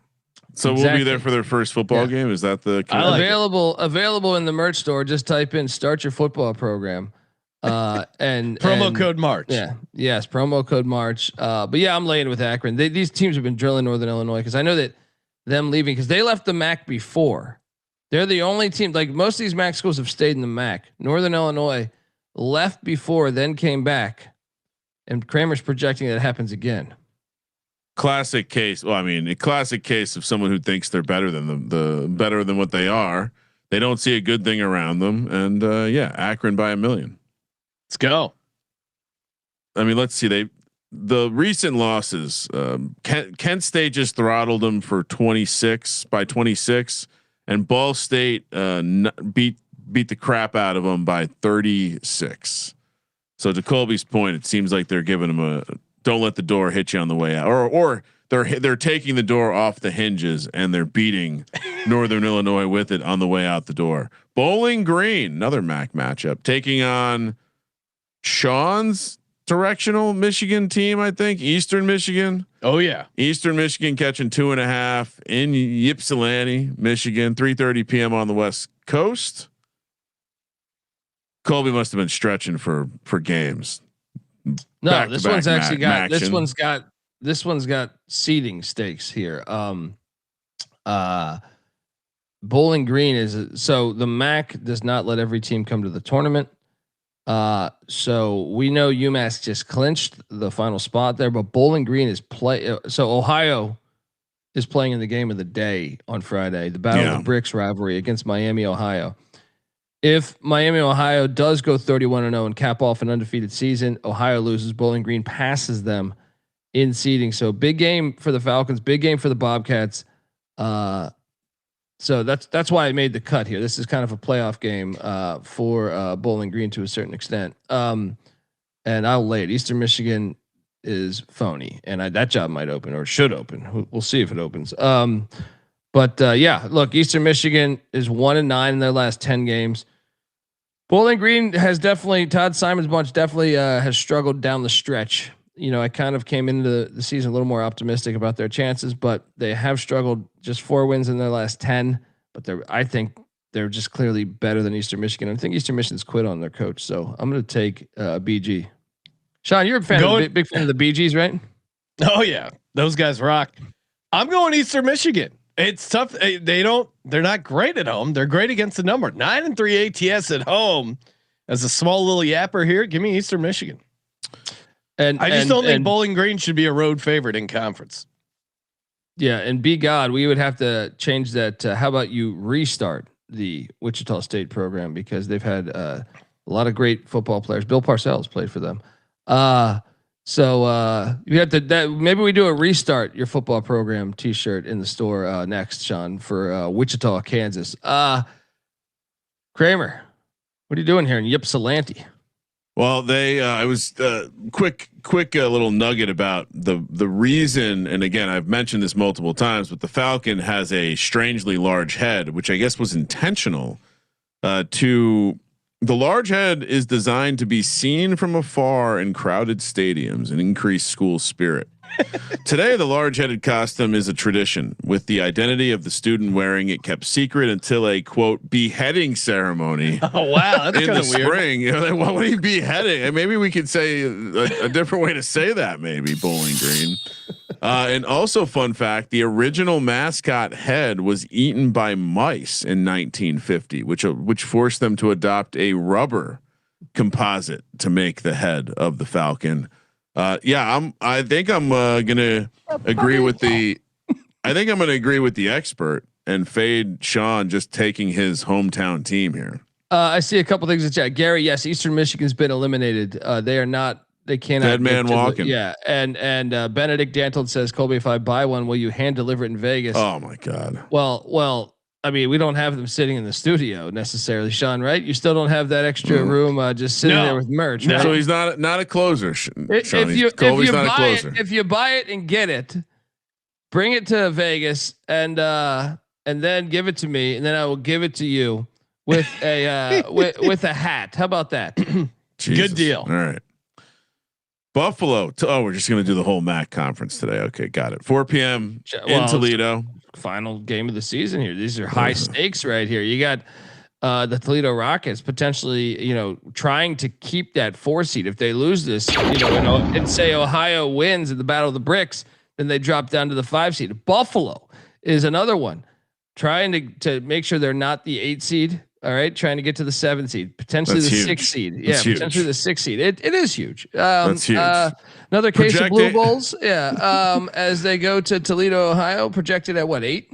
Speaker 3: So we'll be there for their first football game. Is that the
Speaker 4: available in the merch store? Just type in "Start Your Football Program" and
Speaker 1: promo code March.
Speaker 4: Yeah, yes, promo code March. But yeah, I'm laying with Akron. These teams have been drilling Northern Illinois because I know that them leaving because they left the MAC before. They're the only team. Like most of these MAC schools have stayed in the MAC. Northern Illinois left before, then came back, and Kramer's projecting that happens again.
Speaker 3: classic case. Well, I mean, a classic case of someone who thinks they're better than the better than what they are. They don't see a good thing around them, and yeah, Akron by 1 million.
Speaker 1: Let's go.
Speaker 3: I mean, let's see. The recent losses. Kent State just throttled them for 26 by 26, and Ball State beat the crap out of them by 36. So to Colby's point, it seems like they're giving them a don't let the door hit you on the way out, or they're taking the door off the hinges and they're beating Northern Illinois with it on the way out the door. Bowling Green, another MAC matchup, taking on Sean's directional Michigan team. I think Eastern Michigan.
Speaker 1: Oh yeah,
Speaker 3: Eastern Michigan catching 2.5 in Ypsilanti, Michigan, 3:30 p.m. on the West Coast. Colby must have been stretching for games.
Speaker 4: No, this one's actually got this one's got seeding stakes here. Bowling Green is so the MAC does not let every team come to the tournament. So we know UMass just clinched the final spot there, but Bowling Green is so Ohio is playing in the game of the day on Friday, the Battle of the Bricks rivalry against Miami, Ohio. If Miami, Ohio does go 31-0 and cap off an undefeated season, Ohio loses. Bowling Green passes them in seeding. So big game for the Falcons, big game for the Bobcats. So that's why I made the cut here. This is kind of a playoff game for Bowling Green to a certain extent. And I'll lay it. Eastern Michigan is phony, and that job might open or should open. We'll see if it opens. But yeah, look, Eastern Michigan is 1-9 in their last 10 games. Bowling Green has definitely, Todd Simon's bunch definitely has struggled down the stretch. You know, I kind of came into the season a little more optimistic about their chances, but they have struggled. Just 4 wins in their last 10, but I think they're just clearly better than Eastern Michigan. I think Eastern Michigan's quit on their coach, so I'm going to take BG. Sean, you're a fan big fan of the BGs, right?
Speaker 1: Oh yeah, those guys rock. I'm going Eastern Michigan. It's tough. They're not great at home. They're great against the number. 9-3 ATS at home. As a small little yapper here, give me Eastern Michigan. And I just don't think Bowling Green should be a road favorite in conference.
Speaker 4: Yeah, and be God, we would have to change that. How about you restart the Wichita State program, because they've had a lot of great football players. Bill Parcells played for them. So you have to maybe we do a restart your football program T-shirt in the store next, Sean, for Wichita, Kansas. Kramer, what are you doing here in Ypsilanti?
Speaker 3: Well, I was quick little nugget about the reason, and again, I've mentioned this multiple times, but the Falcon has a strangely large head, which I guess was intentional. The large head is designed to be seen from afar in crowded stadiums and increase school spirit. Today, the large-headed costume is a tradition, with the identity of the student wearing it kept secret until a quote beheading ceremony.
Speaker 1: Oh wow, that's
Speaker 3: in the
Speaker 1: weird.
Speaker 3: spring. You know, what would he beheading? And maybe we could say a different way to say that. Maybe Bowling Green. And also, fun fact: the original mascot head was eaten by mice in 1950, which forced them to adopt a rubber composite to make the head of the Falcon. I think I'm gonna agree with the expert and fade Sean just taking his hometown team here.
Speaker 4: I see a couple things in chat. Gary, yes, Eastern Michigan's been eliminated. They are not. They cannot.
Speaker 3: Dead man walking.
Speaker 4: And Benedict Dantled says, Colby, if I buy one, will you hand deliver it in Vegas?
Speaker 3: Oh my God.
Speaker 4: Well. I mean, we don't have them sitting in the studio necessarily, Sean, right? You still don't have that extra room just sitting there with merch. Right?
Speaker 3: So he's not a closer.
Speaker 4: If you buy it and get it, bring it to Vegas and then give it to me, and then I will give it to you with a with a hat. How about that?
Speaker 1: Good deal.
Speaker 3: All right. Buffalo. We're just going to do the whole MAC conference today. Okay, got it. 4 p.m. in Toledo.
Speaker 4: Final game of the season here. These are high stakes right here. You got the Toledo Rockets potentially, trying to keep that 4 seed. If they lose this, and say Ohio wins at the Battle of the Bricks, then they drop down to the 5 seed. Buffalo is another one, trying to make sure they're not the 8 seed. All right, trying to get to the 7th seed, potentially
Speaker 3: That's
Speaker 4: the
Speaker 3: huge.
Speaker 4: 6th seed.
Speaker 3: That's
Speaker 4: Yeah,
Speaker 3: huge.
Speaker 4: potentially the 6th seed. It is huge.
Speaker 3: That's huge.
Speaker 4: Another case of Blue
Speaker 3: Projected-
Speaker 4: Bulls. Yeah. As they go to Toledo, Ohio, projected at what, 8?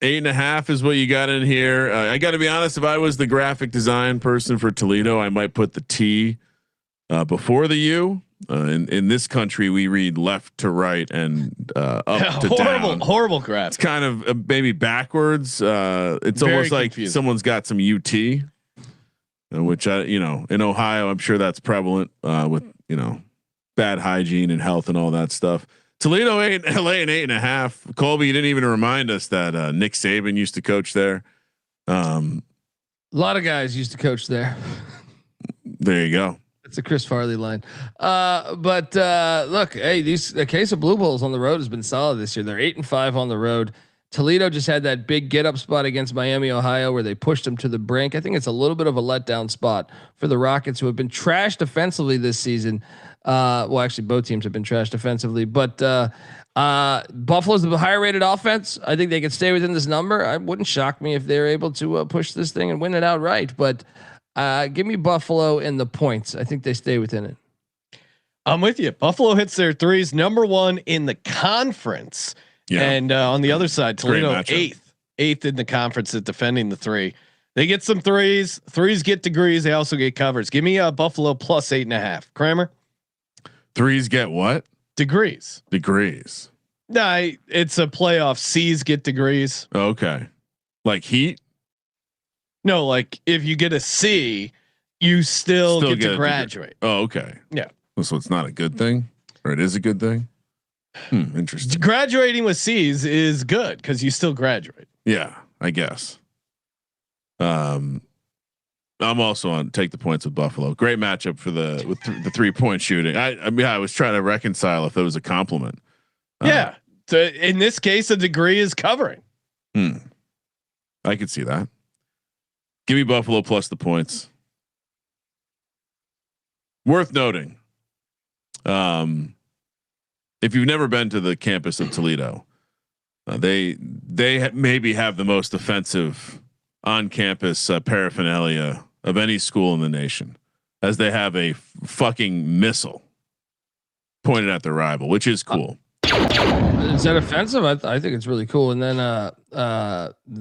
Speaker 3: 8.5 is what you got in here. I got to be honest. If I was the graphic design person for Toledo, I might put the T before the U. In this country, we read left to right and up to down.
Speaker 1: Horrible graph.
Speaker 3: It's kind of maybe backwards. It's
Speaker 1: Very
Speaker 3: almost like
Speaker 1: confusing.
Speaker 3: someone's got some UT, which in Ohio, I'm sure that's prevalent with bad hygiene and health and all that stuff. Toledo laying 8.5. Colby, you didn't even remind us that Nick Saban used to coach there.
Speaker 4: A lot of guys used to coach there.
Speaker 3: There you go.
Speaker 4: It's a Chris Farley line. But look, hey, the case of Blue Bulls on the road has been solid this year. They're 8-5 on the road. Toledo just had that big get up spot against Miami, Ohio, where they pushed them to the brink. I think it's a little bit of a letdown spot for the Rockets, who have been trashed defensively this season. Well, actually, both teams have been trashed defensively, but Buffalo's the higher rated offense. I think they could stay within this number. I wouldn't shock me if they're able to push this thing and win it outright. But give me Buffalo in the points. I think they stay within it.
Speaker 1: I'm with you. Buffalo hits their threes, number 1 in the conference. Yeah. And on the other side, Toledo 8th in the conference at defending the 3. They get some threes. Threes get degrees. They also get covers. Give me Buffalo plus 8.5. Kramer.
Speaker 3: Threes get what?
Speaker 1: Degrees.
Speaker 3: Nah,
Speaker 1: it's a playoff. C's get degrees.
Speaker 3: Okay. Like heat?
Speaker 1: No, like if you get a C, you still get to graduate.
Speaker 3: Oh, okay.
Speaker 1: Yeah.
Speaker 3: So it's not a good thing, or it is a good thing. Interesting.
Speaker 1: Graduating with C's is good because you still graduate.
Speaker 3: Yeah, I guess. I'm also on take the points with Buffalo. Great matchup for the 3-point shooting. I mean, I was trying to reconcile if it was a compliment.
Speaker 1: Yeah. So in this case, a degree is covering.
Speaker 3: I could see that. Give me Buffalo plus the points. Worth noting. If you've never been to the campus of Toledo, they maybe have the most offensive on-campus paraphernalia of any school in the nation, as they have a fucking missile pointed at their rival, which is cool.
Speaker 4: Is that offensive? I think it's really cool. And then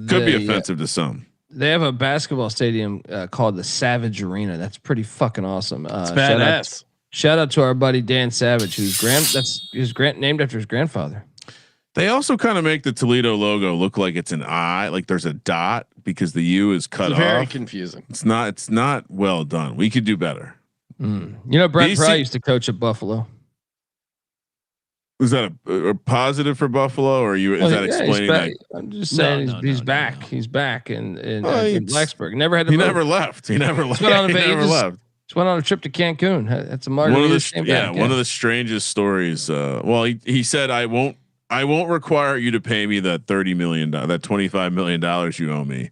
Speaker 3: could be offensive to some.
Speaker 4: They have a basketball stadium called the Savage Arena. That's pretty fucking awesome.
Speaker 1: It's badass.
Speaker 4: Shout out to our buddy Dan Savage, who's named after his grandfather.
Speaker 3: They also kind of make the Toledo logo look like it's an I, like there's a dot because the U is cut off.
Speaker 1: Very confusing.
Speaker 3: It's not well done. We could do better.
Speaker 4: You know, Brett Pry used to coach at Buffalo.
Speaker 3: Is that a positive for Buffalo, or is that explaining that?
Speaker 4: I'm just saying he's back. No. He's back in Blacksburg. Never had to.
Speaker 3: He never left. He never left.
Speaker 4: Just went on a trip to Cancun. That's a margarita.
Speaker 3: One of the strangest stories. Well, he said, I won't require you to pay me that $30 million, that $25 million you owe me,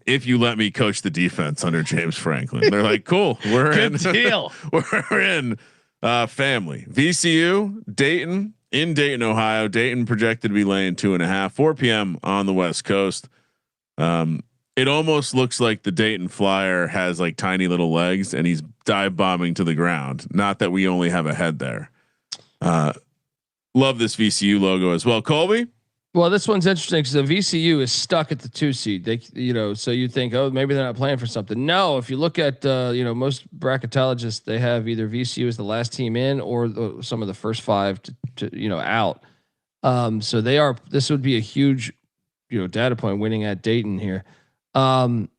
Speaker 3: if you let me coach the defense under James Franklin. They're like, cool, we're in.
Speaker 1: Deal.
Speaker 3: We're in. Family. VCU, Dayton, in Dayton, Ohio. Dayton projected to be laying 2.5, 4 p.m. on the West Coast. It almost looks like the Dayton Flyer has like tiny little legs and he's dive bombing to the ground. Not that we only have a head there. Love this VCU logo as well. Colby.
Speaker 4: Well, this one's interesting because the VCU is stuck at the 2 seed. They, so you think, oh, maybe they're not playing for something. No, if you look at, most bracketologists, they have either VCU as the last team in or some of the first 5 to out. So they are. This would be a huge, data point winning at Dayton here. And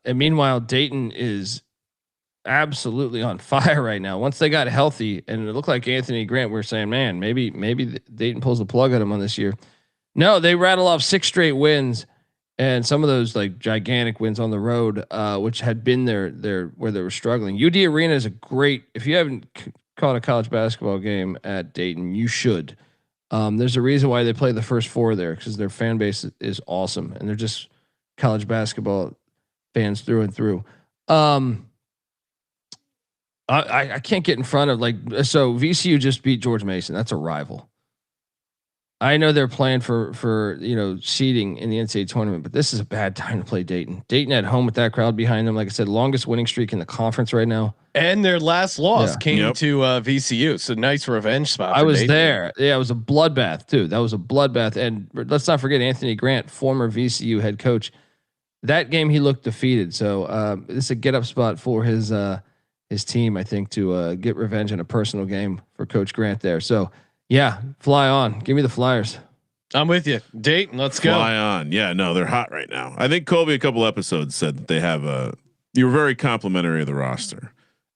Speaker 4: meanwhile, Dayton is absolutely on fire right now. Once they got healthy, and it looked like Anthony Grant, we're saying, man, maybe Dayton pulls the plug on him on this year. No, they rattle off 6 straight wins, and some of those like gigantic wins on the road, which had been there where they were struggling. UD Arena is a great. If you haven't caught a college basketball game at Dayton, you should. There's a reason why they play the first 4 there, because their fan base is awesome, and they're just college basketball fans through and through. I can't get in front of so VCU just beat George Mason. That's a rival. I know they're playing for seeding in the NCAA tournament, but this is a bad time to play Dayton. Dayton at home with that crowd behind them, like I said, longest winning streak in the conference right now.
Speaker 1: And their last loss came to VCU, so nice revenge spot.
Speaker 4: I was
Speaker 1: Dayton.
Speaker 4: there. Yeah, it was a bloodbath too. That was a bloodbath. And let's not forget Anthony Grant, former VCU head coach. That game he looked defeated. So this is a get up spot for his team, I think, to get revenge in a personal game for Coach Grant there. So yeah, fly on. Give me the Flyers.
Speaker 1: I'm with you, Dayton. Let's go.
Speaker 3: Fly on. Yeah, no, they're hot right now. I think Colby a couple episodes said that they have you were very complimentary of the roster.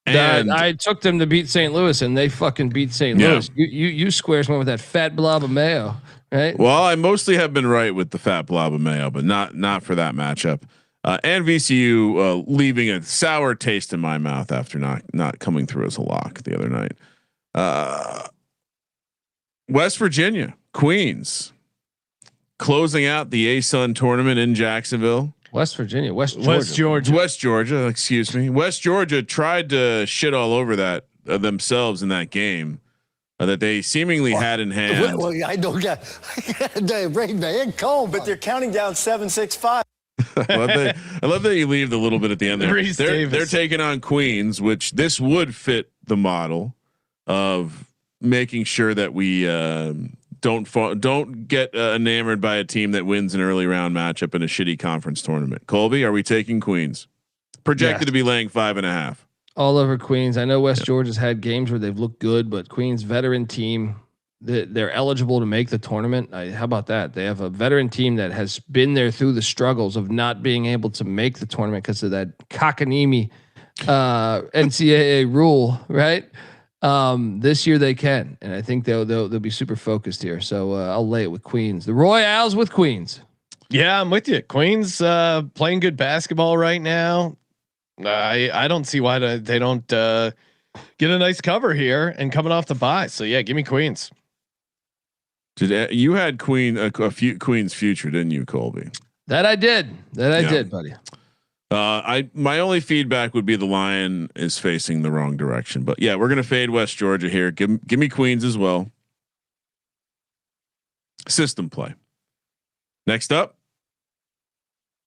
Speaker 3: And
Speaker 4: I took them to beat St. Louis, and they fucking beat St. Louis. You squares went with that fat blob of mayo, right?
Speaker 3: Well, I mostly have been right with the fat blob of mayo, but not for that matchup. And VCU leaving a sour taste in my mouth after not coming through as a lock the other night. West Virginia, Queens, closing out the ASUN tournament in Jacksonville.
Speaker 4: West Virginia, West
Speaker 3: Georgia. Excuse me. West Georgia tried to shit all over that themselves in that game that they seemingly had in hand.
Speaker 5: Well, I don't get they bring me in cold, but they're counting down 7-6-5.
Speaker 3: I love that you leave the little bit at the end there. They're taking on Queens, which this would fit the model of making sure that we don't get enamored by a team that wins an early round matchup in a shitty conference tournament. Colby, are we taking Queens? Projected to be laying 5.5.
Speaker 4: All over Queens. I know West Georgia's had games where they've looked good, but Queens veteran team, they're eligible to make the tournament. How about that? They have a veteran team that has been there through the struggles of not being able to make the tournament because of that cockanimi NCAA rule, right? This year they can, and I think they'll be super focused here. So I'll lay it with Queens. The Royals with Queens.
Speaker 1: Yeah, I'm with you. Queens playing good basketball right now. I don't see why they don't get a nice cover here and coming off the bye. So yeah, give me Queens.
Speaker 3: You had Queens future, didn't you, Colby?
Speaker 4: That I did. I did, buddy.
Speaker 3: My only feedback would be the line is facing the wrong direction, but yeah, we're going to fade West Georgia here. Give me Queens as well. System play. Next up,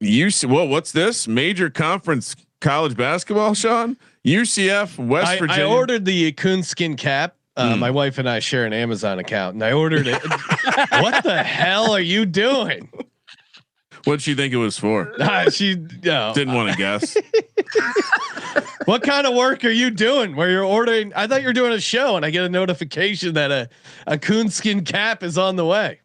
Speaker 3: what's this? Major conference college basketball, Sean? UCF, West Virginia.
Speaker 1: I ordered the Koon skin cap. My wife and I share an Amazon account, and I ordered it. What the hell are you doing?
Speaker 3: What'd she think it was for?
Speaker 1: She
Speaker 3: didn't want to guess.
Speaker 1: What kind of work are you doing where you're ordering? I thought you were doing a show and I get a notification that a coonskin cap is on the way.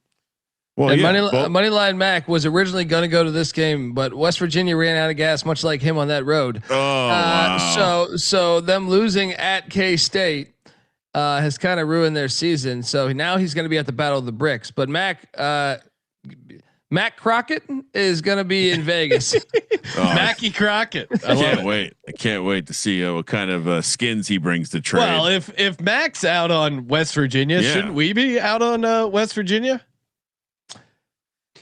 Speaker 4: Well, Moneyline Mac was originally going to go to this game, but West Virginia ran out of gas, much like him on that road.
Speaker 3: Oh, wow.
Speaker 4: So them losing at K State has kind of ruined their season. So now he's going to be at the Battle of the Bricks, but Mac Crockett is going to be in Vegas.
Speaker 1: Mackie Crockett.
Speaker 3: I can't wait to see what kind of skins he brings to trade.
Speaker 1: Well, if Mac's out on West Virginia, shouldn't we be out on West Virginia?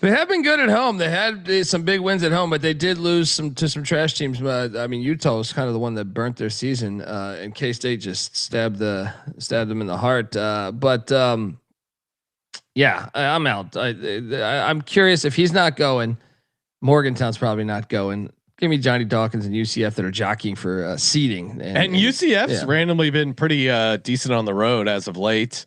Speaker 4: They have been good at home. They had some big wins at home, but they did lose to some trash teams. I mean, Utah was kind of the one that burnt their season, and K-State just stabbed them in the heart. Yeah, I'm out. I'm curious if he's not going. Morgantown's probably not going. Give me Johnny Dawkins and UCF that are jockeying for seeding.
Speaker 1: And UCF's randomly been pretty decent on the road as of late.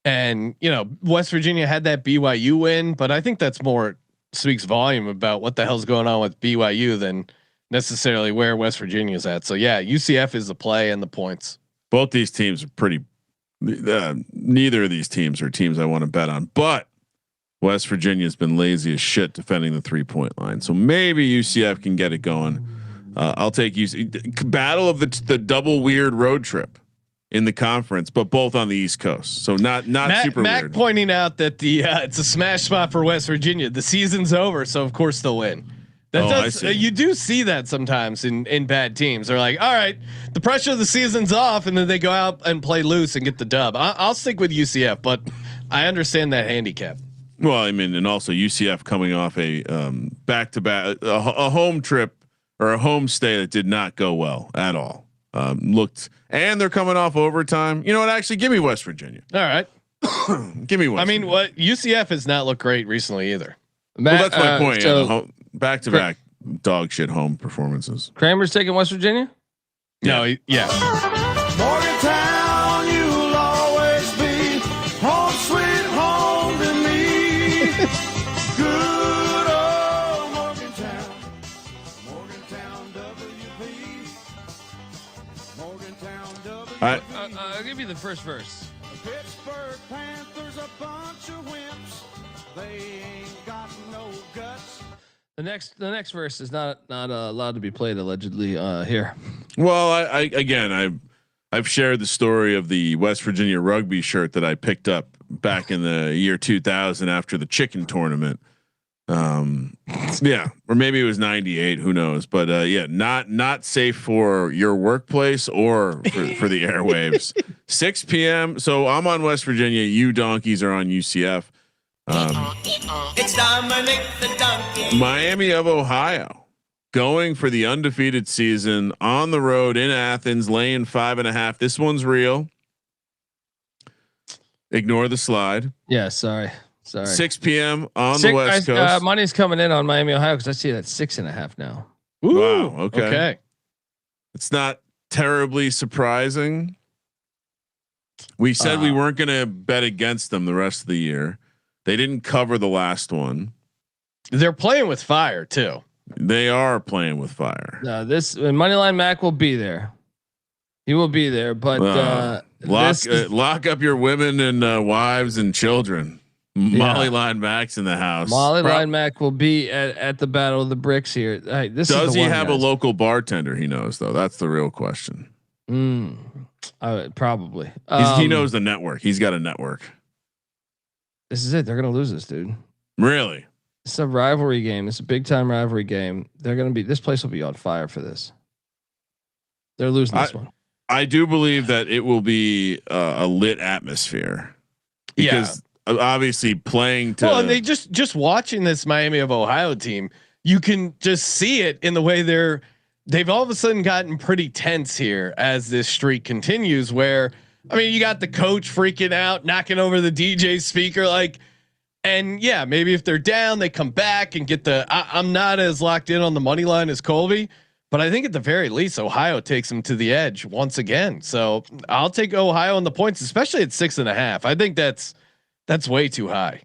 Speaker 1: And West Virginia had that BYU win, but I think that's more speaks volume about what the hell's going on with BYU than necessarily where West Virginia's at. So yeah, UCF is the play and the points.
Speaker 3: Both these teams are pretty. Neither of these teams are teams I want to bet on, but West Virginia's been lazy as shit defending the 3-point line. So maybe UCF can get it going. I'll take UC battle of the double weird road trip in the conference, but both on the East Coast. So not super
Speaker 1: Mac
Speaker 3: weird.
Speaker 1: Pointing out that it's a smash spot for West Virginia. The season's over, so of course they'll win. You do see that sometimes in bad teams. They're like, all right, the pressure of the season's off, and then they go out and play loose and get the dub. I'll stick with UCF, but I understand that handicap.
Speaker 3: Well, I mean, and also UCF coming off a back-to-back, a home trip or a home stay that did not go well at all. And they're coming off overtime. You know what? Actually, give me West Virginia.
Speaker 1: All right.
Speaker 3: Give me one.
Speaker 1: I mean, what UCF has not looked great recently either.
Speaker 3: Well, that's my point. So back to back dog shit home performances.
Speaker 4: Kramer's taking West Virginia.
Speaker 1: No, yeah.
Speaker 6: Morgantown, you'll always be home, sweet home to me. Good old Morgantown, Morgantown WP, Morgantown WP.
Speaker 4: I'll give you the first verse.
Speaker 6: Pittsburgh Panthers, a bunch of wimps. They ain't got no guts.
Speaker 4: The next verse is not allowed to be played allegedly here.
Speaker 3: Well, I've shared the story of the West Virginia rugby shirt that I picked up back in the year 2000 after the chicken tournament. Yeah, or maybe it was 98. Who knows? But yeah, not safe for your workplace or for the airwaves. 6 p.m. So I'm on West Virginia. You donkeys are on UCF.
Speaker 6: It's Dominic the Donkey.
Speaker 3: Miami of Ohio going for the undefeated season on the road in Athens, laying 5.5. This one's real. Ignore the slide.
Speaker 4: Yeah, sorry.
Speaker 3: 6 p.m. on the West Coast.
Speaker 4: Money's coming in on Miami, Ohio, because I see it at 6.5 now.
Speaker 3: Ooh, wow. Okay. It's not terribly surprising. We said we weren't going to bet against them the rest of the year. They didn't cover the last one.
Speaker 1: They're playing with fire too.
Speaker 3: They are playing with fire.
Speaker 4: This Moneyline Mac will be there. He will be there, but
Speaker 3: lock up your women and wives and children. Mollyline Mac's in the house.
Speaker 4: Mollyline Mac will be at the Battle of the Bricks here. Hey,
Speaker 3: does he have a local bartender he knows though? That's the real question.
Speaker 4: Probably.
Speaker 3: He knows the network. He's got a network.
Speaker 4: This is it. They're gonna lose this, dude.
Speaker 3: Really?
Speaker 4: It's a rivalry game. It's a big time rivalry game. This place will be on fire for this. They're losing this one.
Speaker 3: I do believe that it will be a lit atmosphere because obviously playing to.
Speaker 1: Well, and they just watching this Miami of Ohio team, you can just see it in the way they've all of a sudden gotten pretty tense here as this streak continues. Where I mean, you got the coach freaking out, knocking over the DJ speaker, and yeah, maybe if they're down, they come back and get I'm not as locked in on the money line as Colby, but I think at the very least, Ohio takes them to the edge once again. So I'll take Ohio on the points, especially at 6.5. I think that's way too high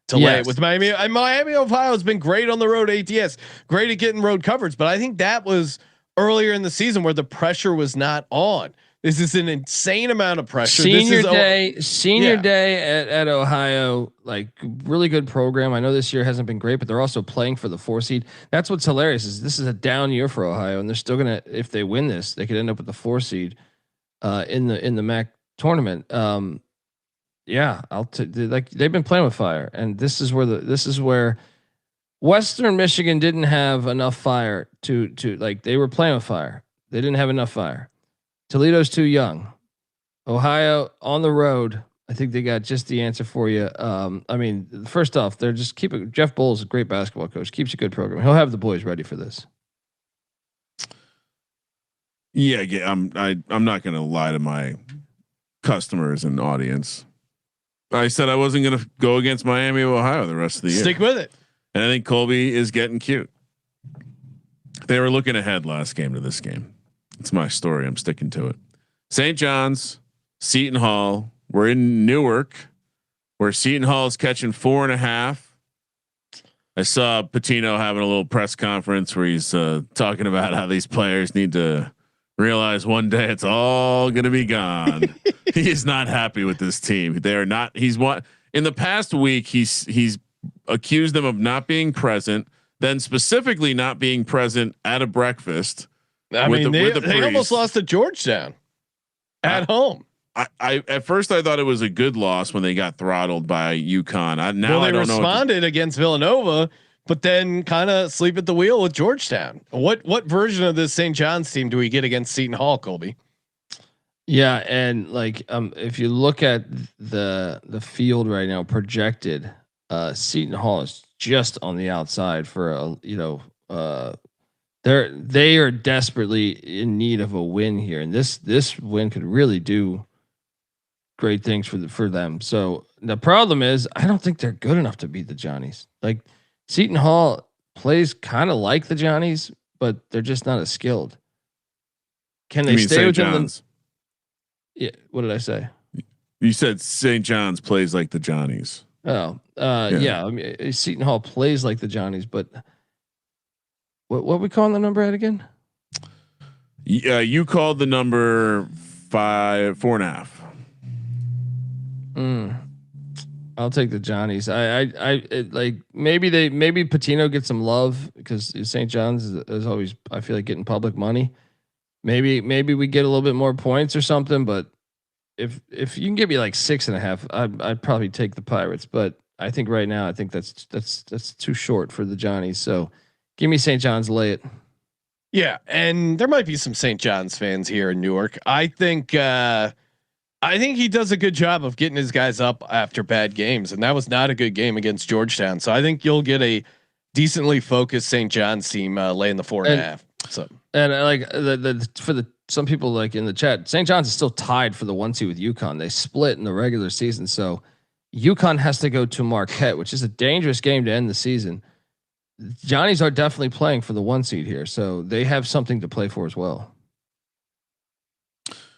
Speaker 1: to lay with Miami. Miami, Ohio has been great on the road. ATS great at getting road coverage, but I think that was earlier in the season where the pressure was not on. This is an insane amount of pressure.
Speaker 4: Senior day at Ohio, like really good program. I know this year hasn't been great, but they're also playing for the 4 seed. That's what's hilarious is this is a down year for Ohio, and they're still gonna, if they win this, they could end up with the 4 seed in the MAC tournament. Yeah, like they've been playing with fire, and this is where Western Michigan didn't have enough fire to like they were playing with fire. They didn't have enough fire. Toledo's too young. Ohio on the road. I think they got just the answer for you. I mean, first off, they're just Jeff Bowles, a great basketball coach, keeps a good program. He'll have the boys ready for this.
Speaker 3: Yeah, I'm not going to lie to my customers and audience. I said I wasn't going to go against Miami of Ohio the rest of the year.
Speaker 1: Stick with it.
Speaker 3: And I think Colby is getting cute. They were looking ahead last game to this game. It's my story. I'm sticking to it. St. John's, Seton Hall. We're in Newark, where Seton Hall is catching 4.5. I saw Patino having a little press conference where he's talking about how these players need to realize one day it's all going to be gone. He is not happy with this team. They are not. In the past week, he's accused them of not being present, then specifically not being present at a breakfast.
Speaker 1: I mean, they almost lost to Georgetown at home.
Speaker 3: I at first I thought it was a good loss when they got throttled by UConn. They
Speaker 1: responded against Villanova, but then kind of sleep at the wheel with Georgetown. What version of this St. John's team do we get against Seton Hall, Colby?
Speaker 4: Yeah, and like if you look at the field right now projected, Seton Hall is just on the outside for they are desperately in need of a win here, and this win could really do great things for them. So the problem is, I don't think they're good enough to beat the Johnnies. Like Seton Hall plays kind of like the Johnnies, but they're just not as skilled. Can they stay with John's? Yeah. What did I say?
Speaker 3: You said St. John's plays like the Johnnies.
Speaker 4: Oh, yeah. I mean, Seton Hall plays like the Johnnies, but what we calling the number at again?
Speaker 3: Yeah, you called the number 4.5.
Speaker 4: I'll take the Johnnies. I like maybe Patino gets some love because St. John's is always, I feel like, getting public money. Maybe we get a little bit more points or something, but if you can give me like 6.5, I'd probably take the Pirates. But I think right now, I think that's too short for the Johnnies. So give me St. John's, lay it.
Speaker 1: Yeah, and there might be some St. John's fans here in Newark. I think he does a good job of getting his guys up after bad games, and that was not a good game against Georgetown. So I think you'll get a decently focused St. John's team laying the 4.5. So
Speaker 4: and like some people like in the chat, St. John's is still tied for the 1 seed with UConn. They split in the regular season, so UConn has to go to Marquette, which is a dangerous game to end the season. Johnnies are definitely playing for the 1 seed here, so they have something to play for as well.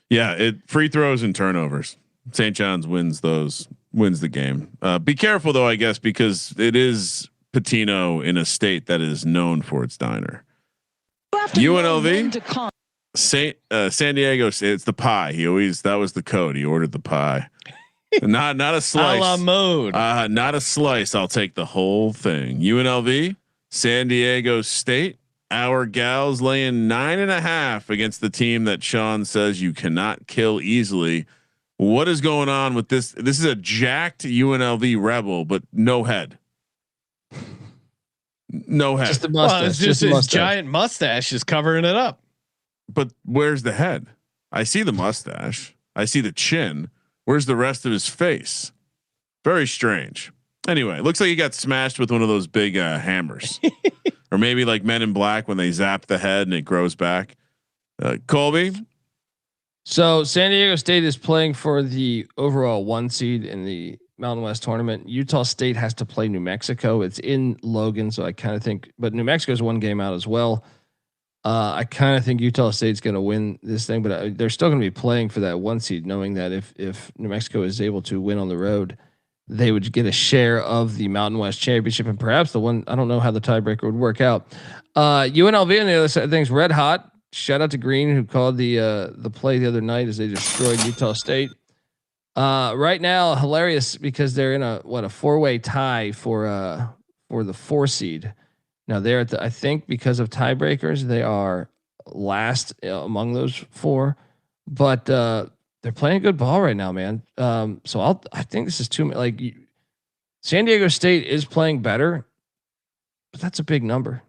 Speaker 3: Yeah, free throws and turnovers. St. John's wins the game. Be careful though, I guess, because it is Patino in a state that is known for its diner. UNLV, San Diego. It's the pie. That was the code. He ordered the pie, not a slice.
Speaker 1: A la mode.
Speaker 3: Not a slice. I'll take the whole thing. UNLV, San Diego State. Our gals laying 9.5 against the team that Sean says you cannot kill easily. What is going on with this? This is a jacked UNLV Rebel, but no head. No head.
Speaker 4: Just the mustache.
Speaker 1: Well, it's just his giant mustache is covering it up.
Speaker 3: But where's the head? I see the mustache. I see the chin. Where's the rest of his face? Very strange. Anyway, looks like he got smashed with one of those big hammers, or maybe like Men in Black when they zap the head and it grows back. Colby.
Speaker 4: So San Diego State is playing for the overall 1 seed in the Mountain West tournament. Utah State has to play New Mexico. It's in Logan, so I kind of think, but New Mexico's 1 game out as well. I kind of think Utah State's going to win this thing, but they're still going to be playing for that 1 seed, knowing that if New Mexico is able to win on the road, they would get a share of the Mountain West championship, and perhaps the one, I don't know how the tiebreaker would work out. UNLV on the other side of things, red hot. Shout out to Green, who called the play the other night as they destroyed Utah State. Right now, hilarious because they're in a 4-way tie for the 4 seed. Now they're at I think because of tiebreakers, they are last among those 4, but they're playing good ball right now, man. So I think this is too like San Diego State is playing better, but that's a big number.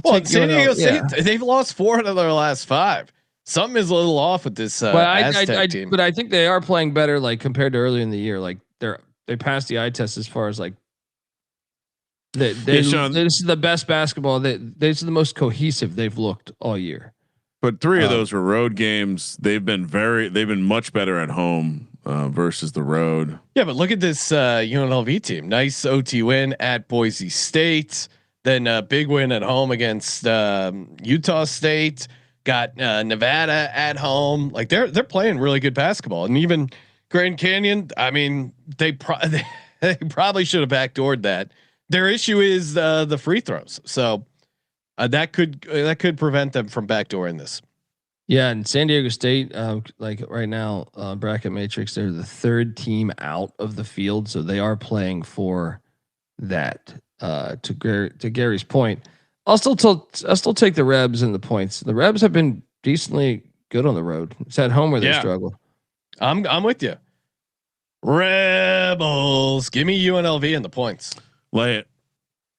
Speaker 1: Well, San Diego State, they've lost 4 out of their last 5. Something is a little off with this Aztec team.
Speaker 4: But I think they are playing better, like compared to earlier in the year. Like they passed the eye test as far as like this is the best basketball. This is the most cohesive they've looked all year.
Speaker 3: But 3 of those were road games. They've been much better at home versus the road.
Speaker 1: Yeah, but look at this UNLV team. Nice OT win at Boise State. Then a big win at home against Utah State. Got Nevada at home. Like they're playing really good basketball. And even Grand Canyon, I mean, they probably should have backdoored that. Their issue is the free throws. So that could prevent them from backdooring this.
Speaker 4: Yeah, and San Diego State, like right now, bracket matrix, they're the 3rd team out of the field, so they are playing for that. To Gary's point, I'll still take the Rebs and the points. The Rebs have been decently good on the road. It's at home where they struggle.
Speaker 1: I'm with you. Rebels, give me UNLV and the points.
Speaker 3: Lay it.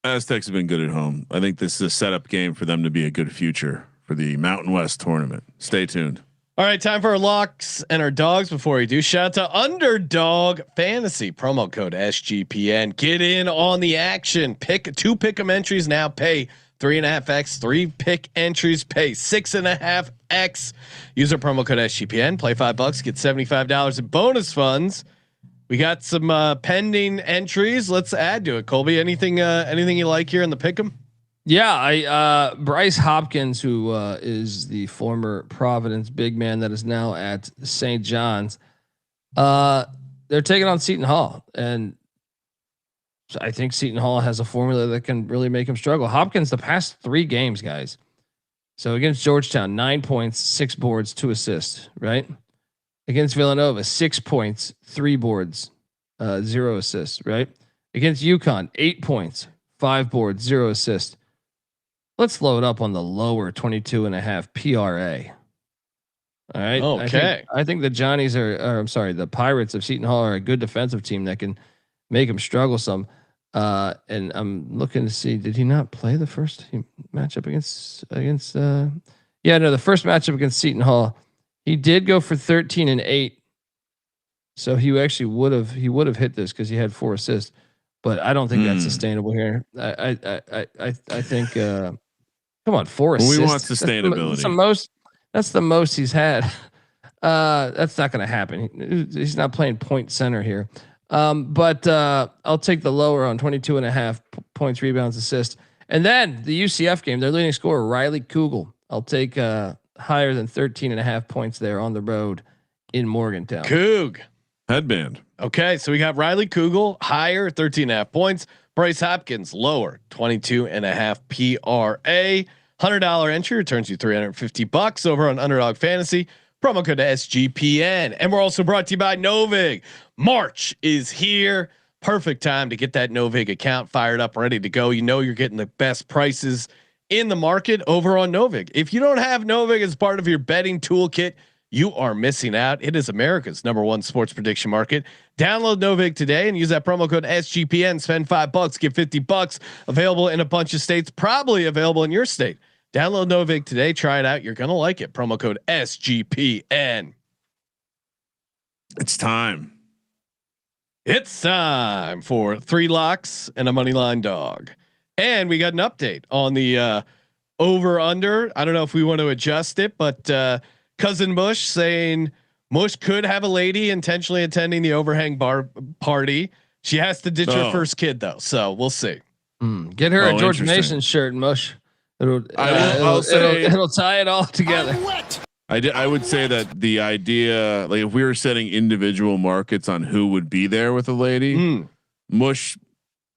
Speaker 3: Aztecs have been good at home. I think this is a setup game for them to be a good future for the Mountain West tournament. Stay tuned.
Speaker 1: All right, time for our locks and our dogs. Before we do, shout out to Underdog Fantasy, promo code SGPN. Get in on the action. Pick 2 pick'em entries now. Pay 3.5x. 3 pick entries. Pay 6.5x. Use our promo code SGPN. Play $5. Get $75 in bonus funds. We got some pending entries. Let's add to it. Colby, anything you like here in the pick'em?
Speaker 4: Yeah, Bryce Hopkins, who is the former Providence big man that is now at St. John's. They're taking on Seton Hall, and I think Seton Hall has a formula that can really make him struggle. Hopkins, the past 3 games, guys. So against Georgetown, 9 points, 6 boards, 2 assists. Right against Villanova, 6 points, 3 boards, 0 assists. Right against UConn, 8 points, 5 boards, 0 assists. Let's load up on the lower 22.5 PRA. All right.
Speaker 1: Okay.
Speaker 4: I think the Johnnies the Pirates of Seton Hall are a good defensive team that can make him struggle some. And I'm looking to see, did he not play the first matchup against the first matchup against Seton Hall? He did go for 13 and 8. So he actually would have hit this because he had 4 assists. But I don't think that's sustainable here. I think come on, 4 assists.
Speaker 3: We want sustainability.
Speaker 4: That's the most he's had. That's not going to happen. He's not playing point center here. But I'll take the lower on 22.5 points, rebounds, assists. And then the UCF game, their leading scorer, Riley Kugel. I'll take higher than 13.5 points there on the road in Morgantown.
Speaker 1: Coog.
Speaker 3: Headband.
Speaker 1: Okay, so we got Riley Kugel higher, 13.5 points. Bryce Hopkins lower, 22.5 PRA. $100 entry returns you $350 over on Underdog Fantasy. Promo code SGPN. And we're also brought to you by Novig. March is here. Perfect time to get that Novig account fired up, ready to go. You know you're getting the best prices in the market over on Novig. If you don't have Novig as part of your betting toolkit, you are missing out. It is America's #1 sports prediction market. Download Novig today and use that promo code SGPN. Spend $5, get $50. Available in a bunch of states, probably available in your state. Download Novig today. Try it out. You're gonna like it. Promo code SGPN.
Speaker 3: It's time.
Speaker 1: It's time for 3 locks and a money line dog. And we got an update on the over under. I don't know if we want to adjust it, but Cousin Mush saying Mush could have a lady intentionally attending the overhang bar party. She has to ditch her first kid though, so we'll see.
Speaker 4: Get her a George Mason shirt, Mush. It'll tie it all together.
Speaker 3: I would say that the idea, like if we were setting individual markets on who would be there with a lady, Mush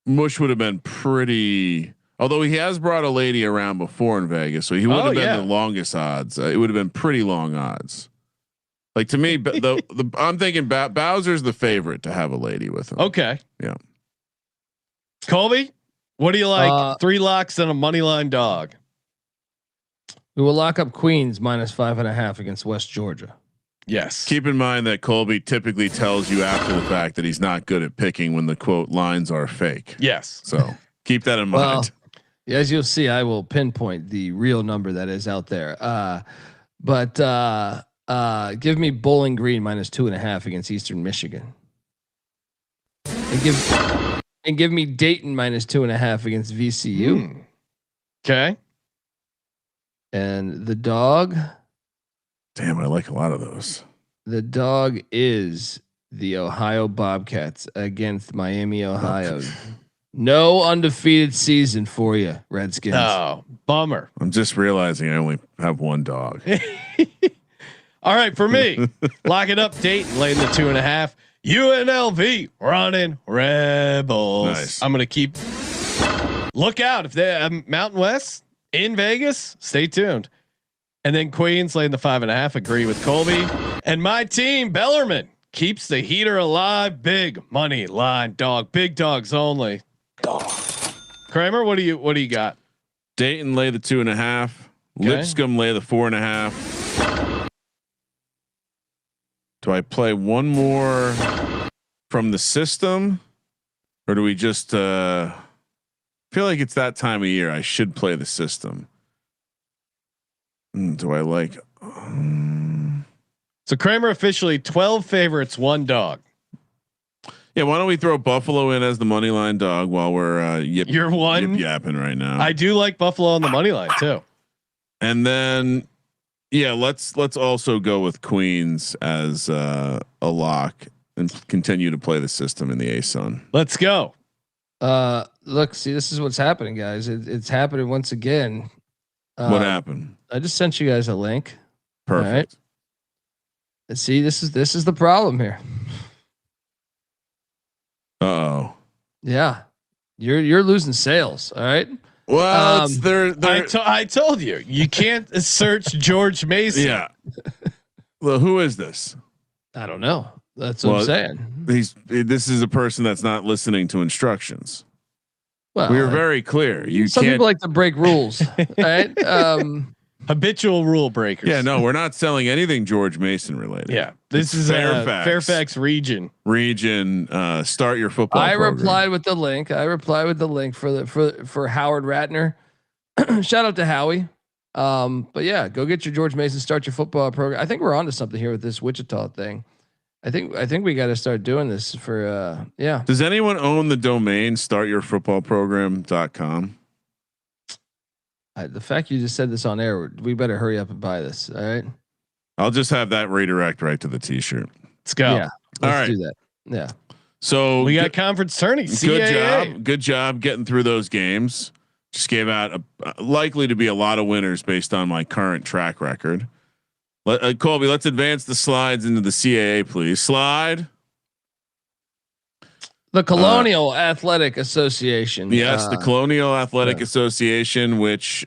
Speaker 3: would have been pretty. Although he has brought a lady around before in Vegas, so he would have been the longest odds. It would have been pretty long odds. Like to me, I'm thinking Bowser's the favorite to have a lady with him.
Speaker 1: Okay.
Speaker 3: Yeah.
Speaker 1: Colby, what do you like? 3 locks and a money line dog.
Speaker 4: We will lock up Queens -5.5 against West Georgia.
Speaker 1: Yes.
Speaker 3: Keep in mind that Colby typically tells you after the fact that he's not good at picking when the quote lines are fake.
Speaker 1: Yes.
Speaker 3: So keep that in mind.
Speaker 4: As you'll see, I will pinpoint the real number that is out there. But give me Bowling Green -2.5 against Eastern Michigan, and give me Dayton -2.5 against VCU.
Speaker 1: Okay.
Speaker 4: And the dog.
Speaker 3: Damn, I like a lot of those.
Speaker 4: The dog is the Ohio Bobcats against Miami, Ohio. No undefeated season for you, Redskins.
Speaker 1: Oh, bummer.
Speaker 3: I'm just realizing I only have one dog.
Speaker 1: All right, for me, lock it up. Dayton laying the 2.5. UNLV running Rebels.
Speaker 3: Nice.
Speaker 1: I'm gonna keep look out if they Mountain West in Vegas. Stay tuned. And then Queens laying the 5.5. Agree with Colby. And my team, Bellarmine, keeps the heater alive. Big money line dog. Big dogs only. Kramer, what do you got?
Speaker 3: Dayton lay the 2.5. Okay. Lipscomb lay the 4.5. Do I play one more from the system, or do we just feel like it's that time of year? I should play the system. Do I like?
Speaker 1: So Kramer officially 12 favorites, 1 dog.
Speaker 3: Yeah, why don't we throw Buffalo in as the money line dog while we're
Speaker 1: You're one
Speaker 3: yapping right now.
Speaker 1: I do like Buffalo on the money line too.
Speaker 3: And then let's also go with Queens as a lock and continue to play the system in the ASUN.
Speaker 1: Let's go.
Speaker 4: Look, see, this is what's happening, guys. It's happening once again.
Speaker 3: What happened?
Speaker 4: I just sent you guys a link.
Speaker 3: Perfect.
Speaker 4: All right. And see, this is the problem here.
Speaker 3: Uh-oh.
Speaker 4: Yeah. You're losing sales. All right.
Speaker 3: Well,
Speaker 1: I told you can't search George Mason.
Speaker 3: Yeah. Well, who is this?
Speaker 4: I don't know. That's what I'm saying.
Speaker 3: This is a person that's not listening to instructions.
Speaker 4: Well,
Speaker 3: we were very clear.
Speaker 4: Some people like to break rules, right?
Speaker 1: Habitual rule breakers.
Speaker 3: Yeah, no, we're not selling anything George Mason related.
Speaker 1: Yeah, this is Fairfax region.
Speaker 3: Start your football.
Speaker 4: I
Speaker 3: program.
Speaker 4: replied with the link. For Howard Ratner. Shout out to Howie. But yeah, go get your George Mason. Start your football program. I think we're onto something here with this Wichita thing. I think we got to start doing this for yeah.
Speaker 3: Does anyone own the domain startyourfootballprogram.com?
Speaker 4: The fact you just said this on air, we better hurry up and buy this. All right.
Speaker 3: I'll just have that redirect right to the t-shirt.
Speaker 1: Let's go.
Speaker 4: Yeah. Let's do that. Yeah.
Speaker 3: So
Speaker 1: we got conference tourney. CAA.
Speaker 3: Good job getting through those games. Just gave out likely to be a lot of winners based on my current track record. Colby, let's advance the slides into the CAA, please. Slide.
Speaker 4: The Colonial Athletic Association.
Speaker 3: Yes, the Colonial Athletic Association, which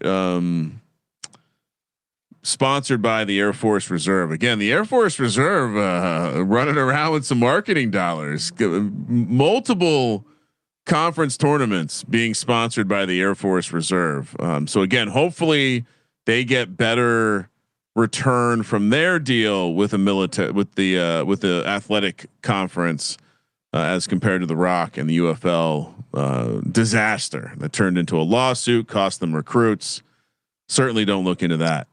Speaker 3: sponsored by the Air Force Reserve. Again, the Air Force Reserve running around with some marketing dollars. Multiple conference tournaments being sponsored by the Air Force Reserve. So again, hopefully they get better return from their deal with the athletic conference as compared to the Rock and the UFL disaster that turned into a lawsuit, cost them recruits. Certainly don't look into that.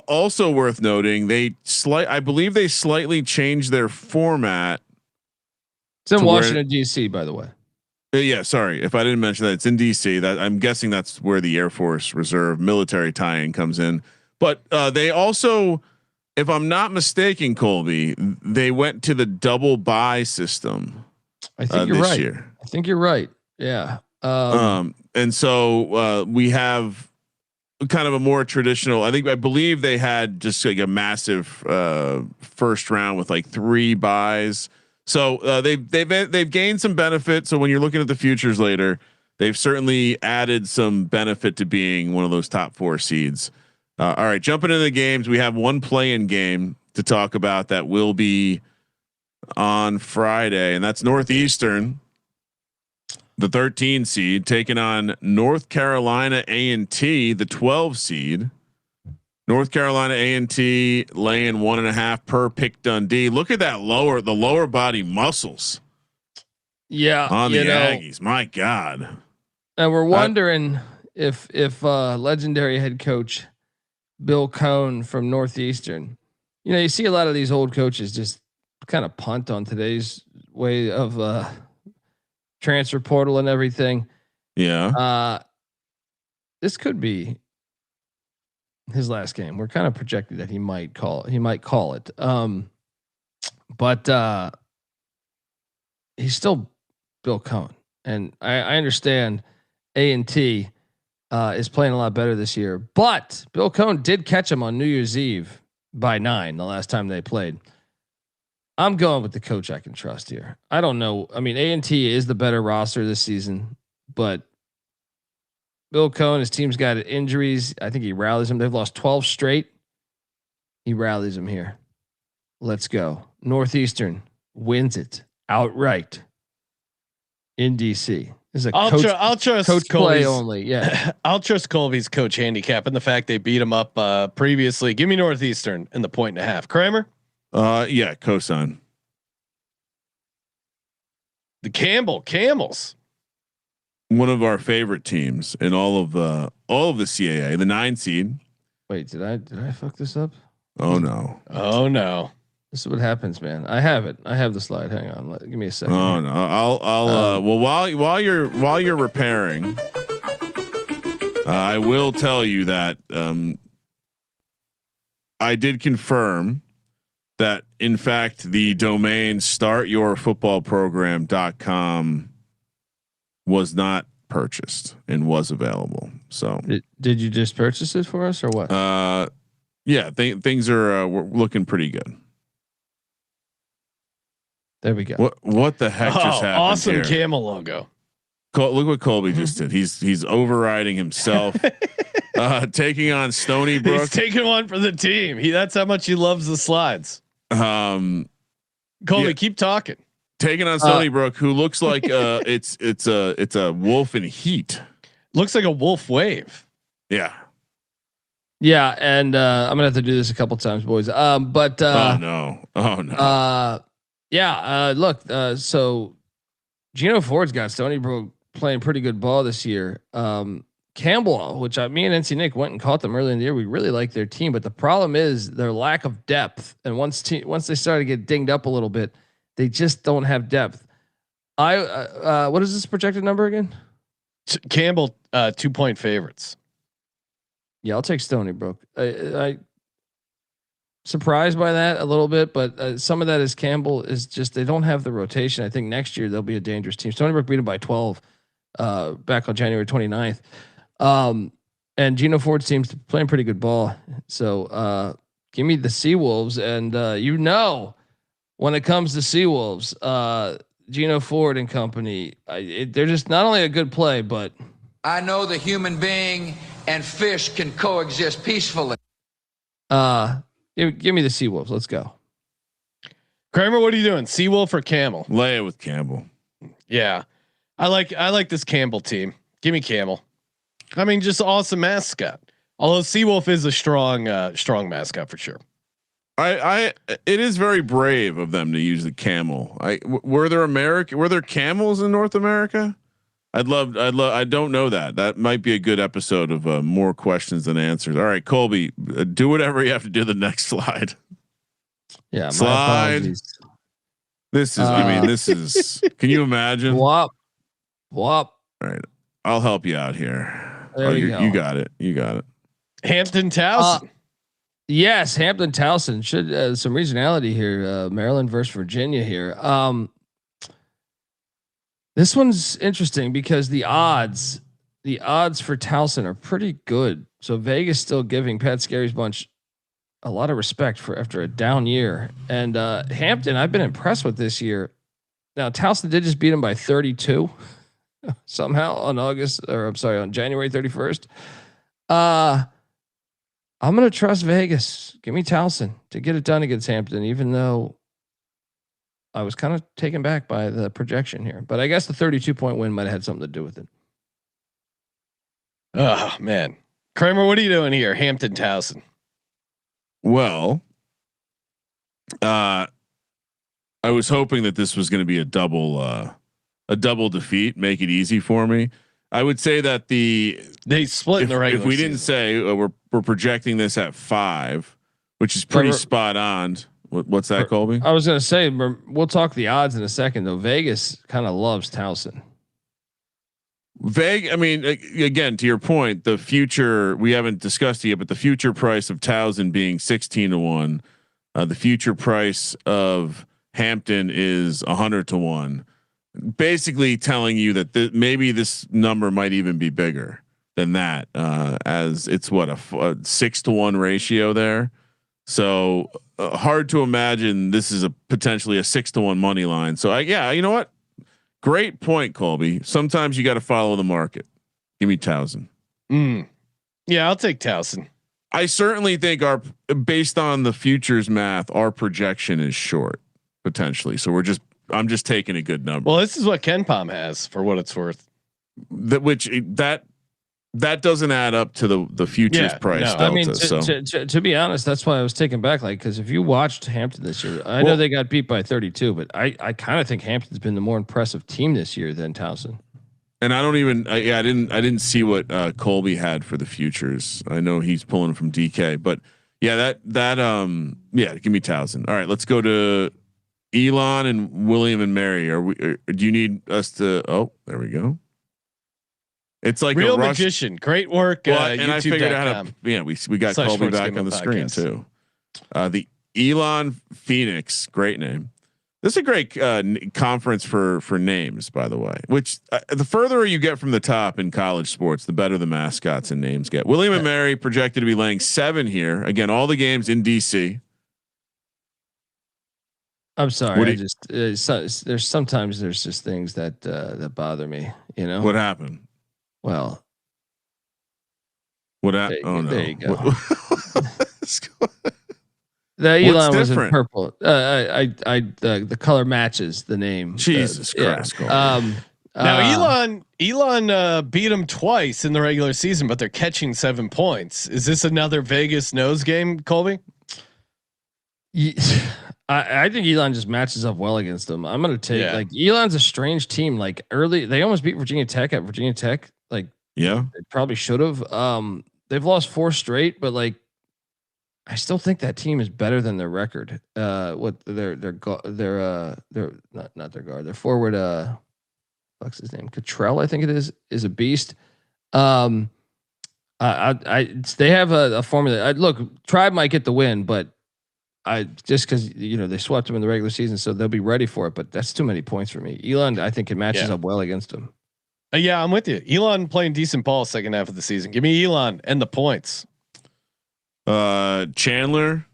Speaker 3: Also worth noting, I believe they slightly changed their format.
Speaker 4: It's in Washington DC, by the way.
Speaker 3: Yeah, sorry if I didn't mention that. It's in DC. That I'm guessing that's where the Air Force Reserve military tie-in comes in. But they also, if I'm not mistaken, Colby, they went to the double bye system.
Speaker 4: I think you're right. Year. I think you're right. Yeah.
Speaker 3: And so we have kind of a more traditional. I believe they had just like a massive first round with like 3 buys. So they've gained some benefit. So when you're looking at the futures later, they've certainly added some benefit to being one of those top 4 seeds. All right, jumping into the games, we have one play-in game to talk about that will be on Friday, and that's Northeastern, the 13 seed, taking on North Carolina A&T, the 12 seed. North Carolina A&T laying 1.5 per pick Dundee. Look at that the lower body muscles.
Speaker 4: Yeah,
Speaker 3: on the Aggies. My God.
Speaker 4: And we're wondering if legendary head coach Bill Koon from Northeastern, you see a lot of these old coaches just kind of punt on today's way of transfer portal and everything.
Speaker 3: Yeah.
Speaker 4: This could be his last game. We're kind of projecting that he might call it. But he's still Bill Koon. And I understand A&T is playing a lot better this year, but Bill Koon did catch him on New Year's Eve by 9 the last time they played. I'm going with the coach I can trust here. I don't know. I mean, A&T is the better roster this season, but Bill Koon, his team's got injuries. I think he rallies them. They've lost 12 straight. He rallies them here. Let's go. Northeastern wins it outright in DC. This is a
Speaker 1: I'll trust
Speaker 4: coach
Speaker 1: Colby's
Speaker 4: play only. Yeah.
Speaker 1: I'll trust Colby's coach handicap and the fact they beat him up previously. Give me Northeastern in the 1.5. Kramer?
Speaker 3: Yeah, cosign.
Speaker 1: The Camels.
Speaker 3: One of our favorite teams in all of the CAA, the 9 seed.
Speaker 4: Wait, did I fuck this up?
Speaker 3: Oh no.
Speaker 1: Oh no.
Speaker 4: This is what happens, man. I have it. I have the slide. Hang on. Give me a second.
Speaker 3: Oh
Speaker 4: here.
Speaker 3: no. Well, while you're repairing, I will tell you that I did confirm that in fact the domain startyourfootballprogram.com was not purchased and was available. So
Speaker 4: did you just purchase it for us or what?
Speaker 3: Yeah, things are looking pretty good.
Speaker 4: There we go.
Speaker 3: What the heck just happened?
Speaker 1: Awesome
Speaker 3: here?
Speaker 1: camel logo.
Speaker 3: Look what Colby just did. He's overriding himself, taking on Stony Brook.
Speaker 1: He's taking one for the team. That's how much he loves the slides. Colby, keep talking.
Speaker 3: Taking on Stony Brook, who looks like it's a wolf in heat.
Speaker 1: Looks like a wolf wave.
Speaker 3: Yeah.
Speaker 4: Yeah, and I'm gonna have to do this a couple times, boys. Oh
Speaker 3: no.
Speaker 4: Look, so Gino Ford's got Stony Brook playing pretty good ball this year. Campbell, which me and NC Nick went and caught them early in the year. We really like their team, but the problem is their lack of depth. And once they started to get dinged up a little bit, they just don't have depth. What is this projected number again?
Speaker 1: Campbell, 2-point favorites.
Speaker 4: Yeah, I'll take Stony Brook. I surprised by that a little bit, but some of that is Campbell is just they don't have the rotation. I think next year they'll be a dangerous team. Stony Brook beat them by 12 back on January 29th. And Gino Ford seems to be playing pretty good ball. So give me the Seawolves. And when it comes to Seawolves, Gino Ford and company, they're just not only a good play, but
Speaker 7: I know the human being and fish can coexist peacefully.
Speaker 4: Give me the Seawolves. Let's go.
Speaker 1: Kramer, what are you doing? Seawolf or Camel?
Speaker 3: Lay it with Campbell.
Speaker 1: Yeah. I like this Campbell team. Give me Camel. I mean, just awesome mascot. Although Seawolf is a strong mascot for sure.
Speaker 3: It is very brave of them to use the camel. Were there camels in North America? I don't know that. That might be a good episode of more questions than answers. All right, Colby, do whatever you have to do. The next slide.
Speaker 4: Yeah,
Speaker 3: slide. This is. Can you imagine?
Speaker 4: Wop.
Speaker 3: All right, I'll help you out here.
Speaker 4: There we go.
Speaker 3: You got it.
Speaker 1: Hampton Towson.
Speaker 4: Yes, Hampton Towson should some regionality here. Maryland versus Virginia here. This one's interesting because the odds for Towson are pretty good. So Vegas still giving Pat Scary's bunch a lot of respect for after a down year. And Hampton, I've been impressed with this year. Now Towson did just beat him by 32 somehow on January 31st. I'm going to trust Vegas. Give me Towson to get it done against Hampton, even though I was kind of taken back by the projection here. But I guess the 32-point win might have had something to do with it.
Speaker 1: Oh, man. Kramer, what are you doing here? Hampton Towson.
Speaker 3: Well, I was hoping that this was going to be a double defeat, make it easy for me. I would say that they
Speaker 1: split in the regular
Speaker 3: if we
Speaker 1: season.
Speaker 3: didn't say we're projecting this at 5, which is pretty spot on. What's that, Colby?
Speaker 4: I was going to say we'll talk the odds in a second though. Vegas kind of loves Towson.
Speaker 3: I mean, again, to your point, the future we haven't discussed it yet, but the future price of Towson being 16-1, the future price of Hampton is 100-1. Basically telling you that maybe this number might even be bigger than that, as it's a 6-1 ratio there. So hard to imagine this is potentially a 6-1 money line. So you know what? Great point, Colby. Sometimes you got to follow the market. Give me Towson.
Speaker 1: Yeah, I'll take Towson.
Speaker 3: I certainly think based on the futures math, our projection is short potentially. So I'm just taking a good number.
Speaker 1: Well, this is what Ken Palm has for what it's worth.
Speaker 3: That doesn't add up to the futures price.
Speaker 1: No.
Speaker 3: Delta,
Speaker 4: I mean,
Speaker 3: so.
Speaker 4: to be honest, that's why I was taken back. Like, because if you watched Hampton this year, I know they got beat by 32, but I kind of think Hampton's been the more impressive team this year than Towson.
Speaker 3: And I don't even, I didn't see what Colby had for the futures. I know he's pulling from DK, but Yeah, yeah, give me Towson. All right, let's go to Elon and William and Mary. Do you need us to? Oh, there we go. It's like
Speaker 1: Real
Speaker 3: a rush.
Speaker 1: magician. Great work.
Speaker 3: And I figured out how to. Yeah, we got Colby back on the screen too. The Elon Phoenix, great name. This is a great conference for names, by the way. Which the further you get from the top in college sports, the better the mascots and names get. William and Mary projected to be laying 7 here. Again, all the games in DC.
Speaker 4: I'm sorry. There's sometimes there's just things that bother me. You know
Speaker 3: what happened?
Speaker 4: Well,
Speaker 3: what happened? Oh no!
Speaker 4: There you go. The Elon was in purple. The color matches the name.
Speaker 3: Jesus Christ!
Speaker 1: Yeah. Now Elon beat him twice in the regular season, but they're catching 7 points. Is this another Vegas nose game, Colby?
Speaker 4: I think Elon just matches up well against them. I'm gonna take like Elon's a strange team. Like early, they almost beat Virginia Tech at Virginia Tech. Like
Speaker 3: they
Speaker 4: probably should have. They've lost 4 straight, but like I still think that team is better than their record. What their not their guard. Their forward. What's his name? Cottrell, I think it is a beast. They have a formula. Look, Tribe might get the win, but just because they swept them in the regular season, so they'll be ready for it. But that's too many points for me. Elon, I think it matches up well against them.
Speaker 1: Yeah, I'm with you. Elon playing decent ball second half of the season. Give me Elon and the points.
Speaker 3: Chandler,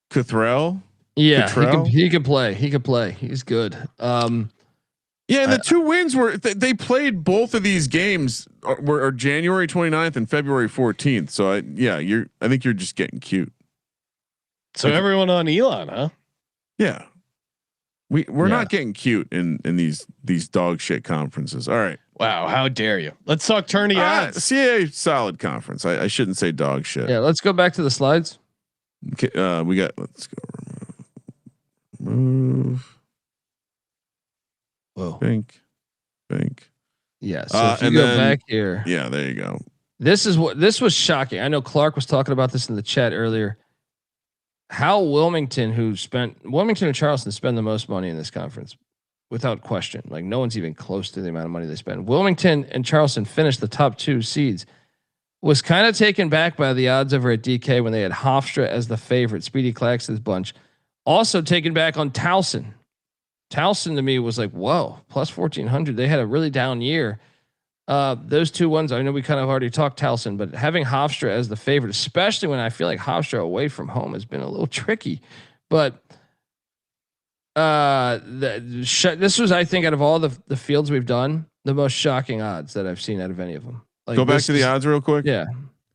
Speaker 3: Cottrell.
Speaker 4: Yeah, he can play. He can play. He's good.
Speaker 3: Yeah, and the 2 wins were they played both of these games are January 29th and February 14th. So I think you're just getting cute.
Speaker 1: So everyone on Elon, huh?
Speaker 3: Yeah. We're not getting cute in these dog shit conferences. All right.
Speaker 1: Wow, how dare you? Let's talk tourney odds.
Speaker 3: CAA solid conference. I shouldn't say dog shit.
Speaker 4: Yeah, let's go back to the slides.
Speaker 3: Okay, let's go remove.
Speaker 4: Whoa.
Speaker 3: Think.
Speaker 4: Yeah. So if you go back here.
Speaker 3: Yeah, there you go.
Speaker 4: This was shocking. I know Clark was talking about this in the chat earlier. How Wilmington and Charleston spend the most money in this conference without question. Like no one's even close to the amount of money they spend. Wilmington and Charleston finished the top 2 seeds. Was kind of taken back by the odds over at DK when they had Hofstra as the favorite. Speedy Claxton's bunch. Also taken back on Towson. Towson to me was like, whoa, plus 1,400. They had a really down year. Those 2 ones, I know we kind of already talked Towson, but having Hofstra as the favorite, especially when I feel like Hofstra away from home has been a little tricky. But this was, I think, out of all the fields we've done, the most shocking odds that I've seen out of any of them. Like
Speaker 3: go back to the odds real quick.
Speaker 4: Yeah.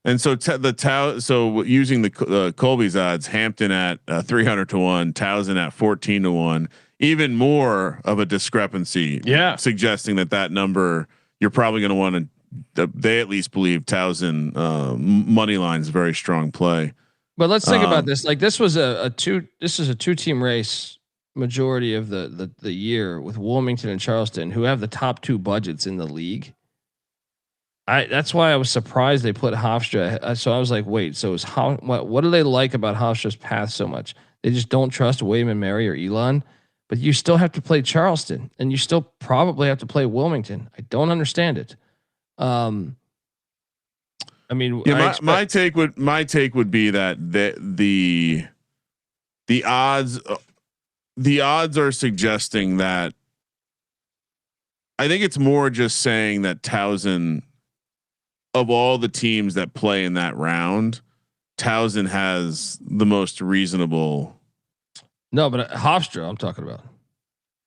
Speaker 3: And so so using the Colby's odds, Hampton at 300 to 1, Towson at 14 to 1, even more of a discrepancy.
Speaker 1: Yeah.
Speaker 3: Suggesting that number, you're probably going to want to, they at least believe Towson money line is a very strong play.
Speaker 4: But let's think about this. Like this was a 2-team race majority of the year with Wilmington and Charleston, who have the top 2 budgets in the league. That's why I was surprised they put Hofstra. So I was like, wait, so what do they like about Hofstra's path so much? They just don't trust William and Mary or Elon, but you still have to play Charleston and you still probably have to play Wilmington. I don't understand it. I mean,
Speaker 3: my take would be that the odds are suggesting that. I think it's more just saying that Towson, of all the teams that play in that round, Towson has the most reasonable.
Speaker 4: No, but Hofstra, I'm talking about.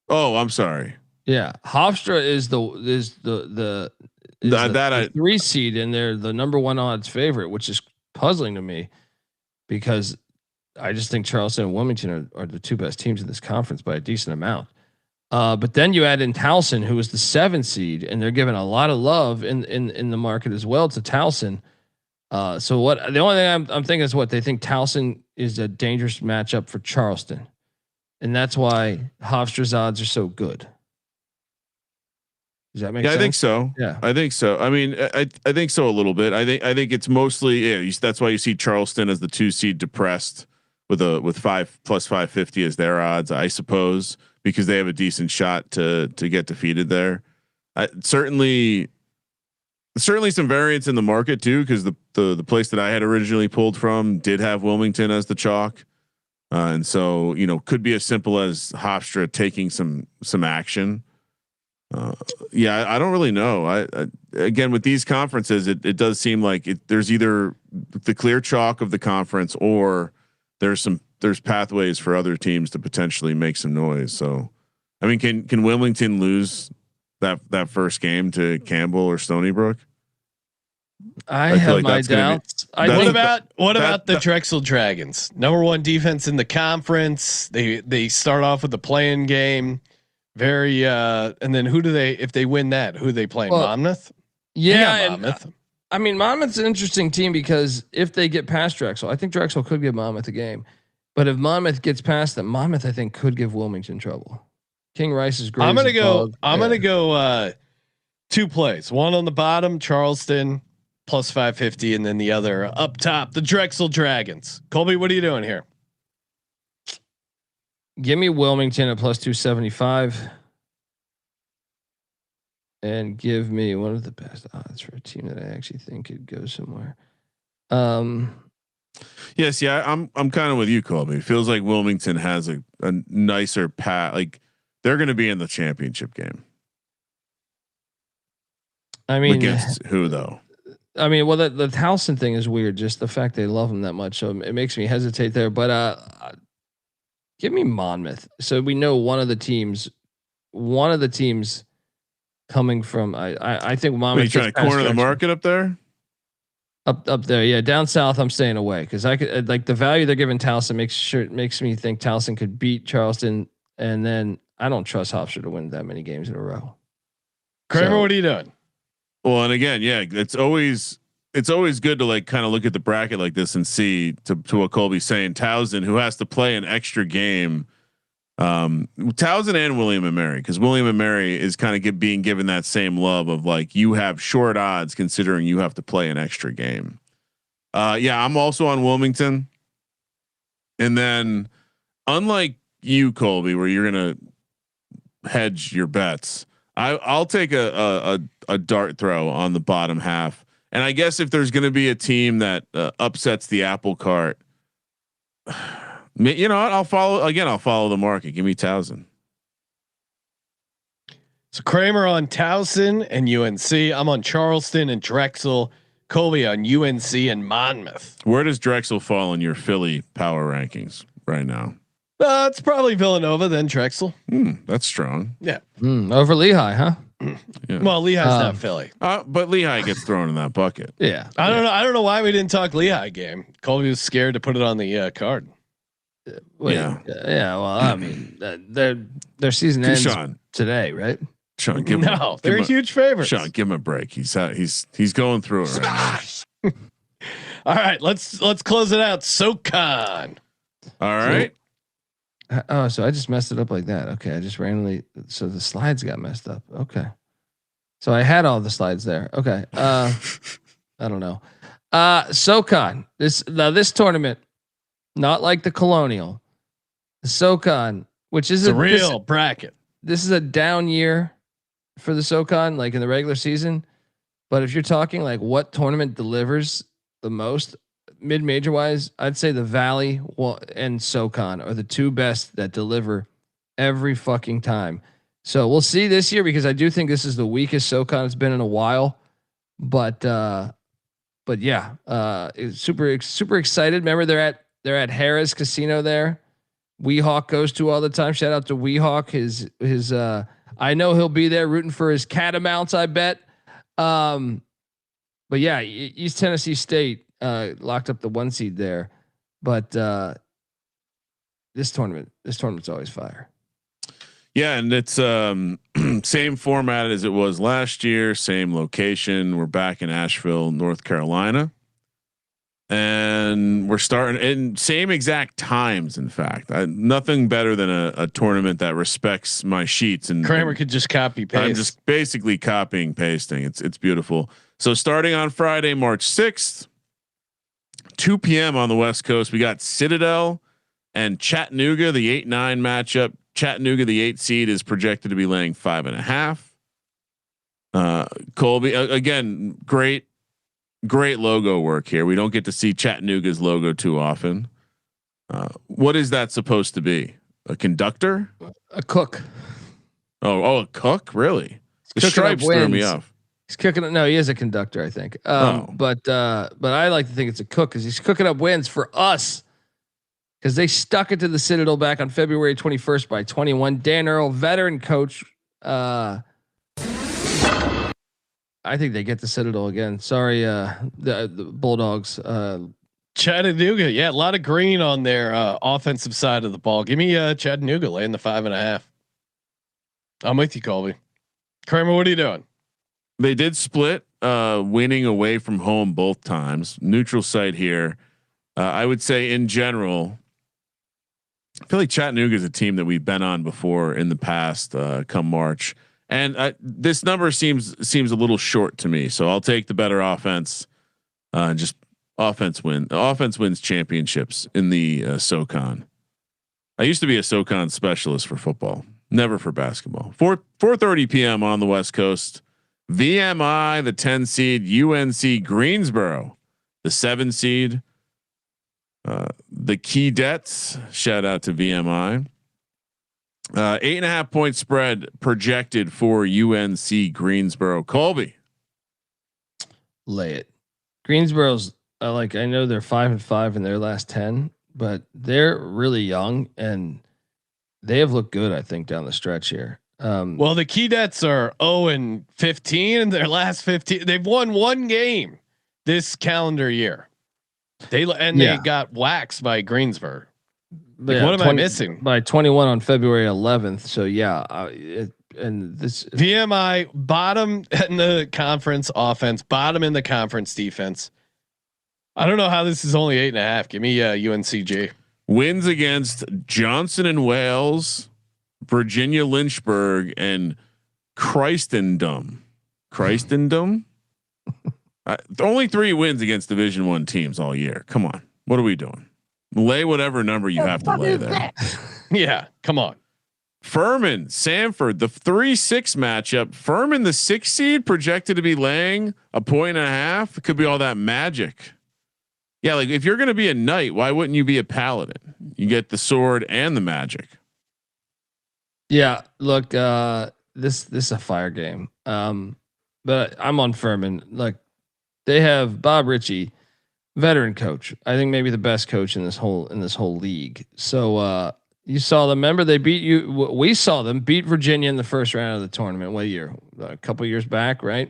Speaker 3: Oh, I'm sorry.
Speaker 4: Yeah, Hofstra is the 3 seed, and they're the number 1 odds favorite, which is puzzling to me because I just think Charleston and Wilmington are the 2 best teams in this conference by a decent amount. But then you add in Towson, who is the 7 seed, and they're giving a lot of love in the market as well to Towson. So what the only thing I'm thinking is what they think Towson is a dangerous matchup for Charleston, and that's why Hofstra's odds are so good. Does that make
Speaker 3: sense?
Speaker 4: sense?
Speaker 3: I think so.
Speaker 4: Yeah,
Speaker 3: I think so. I mean, I think so a little bit. I think it's mostly that's why you see Charleston as the 2 seed depressed with 5 plus 550 as their odds, I suppose, because they have a decent shot to get defeated there. Certainly some variance in the market too, because the place that I had originally pulled from did have Wilmington as the chalk, and so could be as simple as Hofstra taking some action. I don't really know. I again with these conferences, it does seem like there's either the clear chalk of the conference or there's pathways for other teams to potentially make some noise. So, I mean, can Wilmington lose that first game to Campbell or Stony Brook?
Speaker 4: I have like my doubts.
Speaker 1: What about the Drexel Dragons? Number 1 defense in the conference. They start off with the play-in game. And then if they win that, who they playing? Monmouth?
Speaker 4: Yeah, Monmouth. I mean, Monmouth's an interesting team because if they get past Drexel, I think Drexel could give Monmouth a game. But if Monmouth gets past them, Monmouth I think could give Wilmington trouble. King Rice is great.
Speaker 1: I'm gonna go 2 plays. One on the bottom, Charleston plus 550, and then the other up top, the Drexel Dragons. Colby, what are you doing here?
Speaker 4: Give me Wilmington at plus 275. And give me one of the best odds for a team that I actually think could go somewhere.
Speaker 3: Yes, yeah, I'm kind of with you, Colby. It feels like Wilmington has a nicer path. Like they're going to be in the championship game.
Speaker 4: I mean,
Speaker 3: against who though?
Speaker 4: I mean, well, the Towson thing is weird. Just the fact they love him that much, so it makes me hesitate there. But give me Monmouth. So we know one of the teams coming from. I think Monmouth.
Speaker 3: Are you trying to corner the market up there?
Speaker 4: Up there, yeah. Down south, I'm staying away because I could like the value they're giving Towson makes me think Towson could beat Charleston, and then I don't trust Hofstra to win that many games in a row.
Speaker 1: Kramer, what are you doing?
Speaker 3: Well, and again, yeah, it's always good to like kind of look at the bracket like this and see to what Colby's saying. Towson, who has to play an extra game, Towson and William and Mary, because William and Mary is kind of being given that same love of like you have short odds considering you have to play an extra game. Yeah, I'm also on Wilmington, and then unlike you, Colby, where you're gonna hedge your bets, I'll take a dart throw on the bottom half. And I guess if there's going to be a team that upsets the apple cart, I'll follow the market. Give me Towson.
Speaker 1: So Kramer on Towson and UNC. I'm on Charleston and Drexel. Colby on UNC and Monmouth.
Speaker 3: Where does Drexel fall in your Philly power rankings right now?
Speaker 1: It's probably Villanova, then Drexel.
Speaker 3: That's strong.
Speaker 1: Yeah.
Speaker 4: Over Lehigh, huh?
Speaker 1: Yeah. Well, Lehigh's not Philly,
Speaker 3: but Lehigh gets thrown in that bucket.
Speaker 4: Yeah.
Speaker 1: I don't know why we didn't talk Lehigh game. Colby was scared to put it on the card.
Speaker 4: Yeah. Well, I mean, their season ends today, right?
Speaker 3: Sean,
Speaker 1: they're huge favorites.
Speaker 3: Sean, give him a break. He's going through it right now.
Speaker 1: All right, let's close it out. SoCon.
Speaker 3: All right.
Speaker 4: So I just messed it up like that. Okay, I just randomly. So the slides got messed up. Okay, so I had all the slides there. Okay, I don't know. SoCon. This tournament, not like the Colonial. The SoCon, which is
Speaker 1: a real bracket.
Speaker 4: This is a down year for the SoCon, like in the regular season. But if you're talking like what tournament delivers the most mid-major wise, I'd say the Valley and SoCon are the 2 best that deliver every fucking time. So we'll see this year because I do think this is the weakest SoCon it's been in a while. But yeah, it's super excited. Remember they're at Harrah's Casino there. Weehawk goes to all the time. Shout out to Weehawk. His I know he'll be there rooting for his Catamounts, I bet. But yeah, East Tennessee State locked up the 1 seed there. But this tournament's always fire.
Speaker 3: Yeah, and it's same format as it was last year, same location. We're back in Asheville, North Carolina. and we're starting in same exact times. In fact, nothing better than a tournament that respects my sheets. And
Speaker 1: Kramer could just copy paste.
Speaker 3: I'm just basically copying pasting. It's beautiful. So starting on Friday, March 6th, 2 p.m. on the West Coast, we got Citadel and Chattanooga, the 8-9 matchup. Chattanooga, the 8 seed, is projected to be laying 5.5. Colby, again, great logo work here. We don't get to see Chattanooga's logo too often. What is that supposed to be? A conductor?
Speaker 4: A cook.
Speaker 3: Oh, a cook? Really? The stripes threw me off.
Speaker 4: He's cooking it. No, he is a conductor, I think. But I like to think it's a cook because he's cooking up wins for us. Because they stuck it to the Citadel back on February 21st by 21. Dan Earl, veteran coach. I think they get the Citadel again. Sorry, the Bulldogs.
Speaker 1: Chattanooga, yeah, a lot of green on their offensive side of the ball. Give me Chattanooga laying the 5.5. I'm with you, Colby. Kramer, what are you doing?
Speaker 3: They did split, winning away from home both times. Neutral site here. I would say in general, I feel like Chattanooga is a team that we've been on before in the past. Come March, and this number seems a little short to me. So I'll take the better offense. Just offense wins championships in the SoCon. I used to be a SoCon specialist for football, never for basketball. 4:30 p.m. on the West Coast. VMI, the 10 seed, UNC Greensboro, the 7 seed. The Keydets, shout out to VMI. 8.5 point spread projected for UNC Greensboro. Colby,
Speaker 4: lay it. Greensboro's I know they're 5-5 in their last 10, but they're really young and they have looked good, I think, down the stretch here.
Speaker 1: Well, the Keydets are 0-15 in their last 15. They've won one game this calendar year. They got waxed by Greensboro. Like, what am I missing?
Speaker 4: By 21 on February 11th. So yeah, and this
Speaker 1: VMI bottom in the conference offense, bottom in the conference defense. I don't know how this is only 8.5. Give me UNCG.
Speaker 3: Wins against Johnson and Wales, Virginia Lynchburg, and Christendom. Only 3 wins against Division I teams all year. Come on, what are we doing? Lay whatever number you have to lay there.
Speaker 1: Yeah, come on.
Speaker 3: Furman, Samford, the 3-6 matchup. Furman, the 6 seed, projected to be laying 1.5. It could be all that magic. Yeah, like if you're going to be a knight, why wouldn't you be a paladin? You get the sword and the magic.
Speaker 4: Yeah, look, this is a fire game. But I'm on Furman. Like, they have Bob Ritchie, veteran coach. I think maybe the best coach in this whole league. So you saw them. Remember, they beat you. We saw them beat Virginia in the first round of the tournament. What year? A couple years back, right?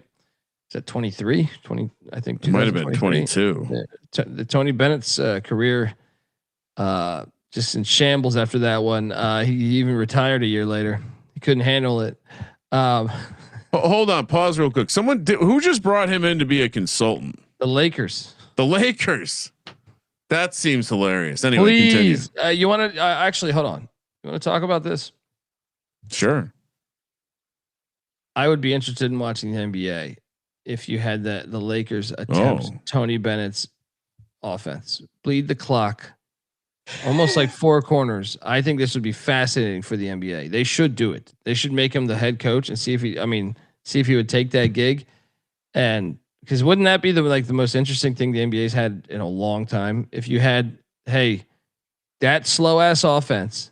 Speaker 4: Is that 23? 20? I think
Speaker 3: it might have been 22.
Speaker 4: The Tony Bennett's career just in shambles after that one. He even retired a year later. He couldn't handle it.
Speaker 3: Hold on, pause real quick. Who just brought him in to be a consultant?
Speaker 4: The Lakers.
Speaker 3: That seems hilarious. Anyway,
Speaker 4: please, you want to actually hold on. You want to talk about this?
Speaker 3: Sure.
Speaker 4: I would be interested in watching the NBA if you had the Lakers attempt Tony Bennett's offense, bleed the clock, almost like 4 corners. I think this would be fascinating for the NBA. They should do it. They should make him the head coach and see if he would take that gig. And because wouldn't that be the most interesting thing the NBA's had in a long time? If you had, that slow ass offense,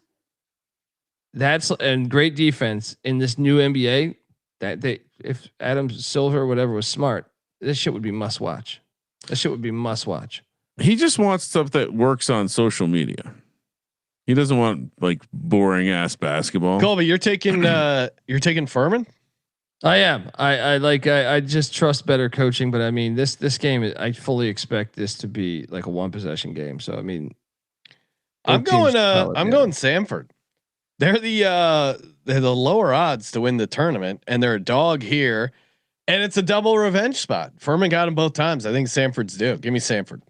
Speaker 4: and great defense in this new NBA, if Adam Silver or whatever was smart, this shit would be must watch.
Speaker 3: He just wants stuff that works on social media. He doesn't want like boring ass basketball.
Speaker 1: Colby, you're taking Furman?
Speaker 4: I am. I just trust better coaching, but I mean this game, I fully expect this to be like a 1 possession game. So I mean,
Speaker 1: I'm going Samford. They're the lower odds to win the tournament, and they're a dog here, and it's a double revenge spot. Furman got them both times. I think Samford's due. Give me Samford.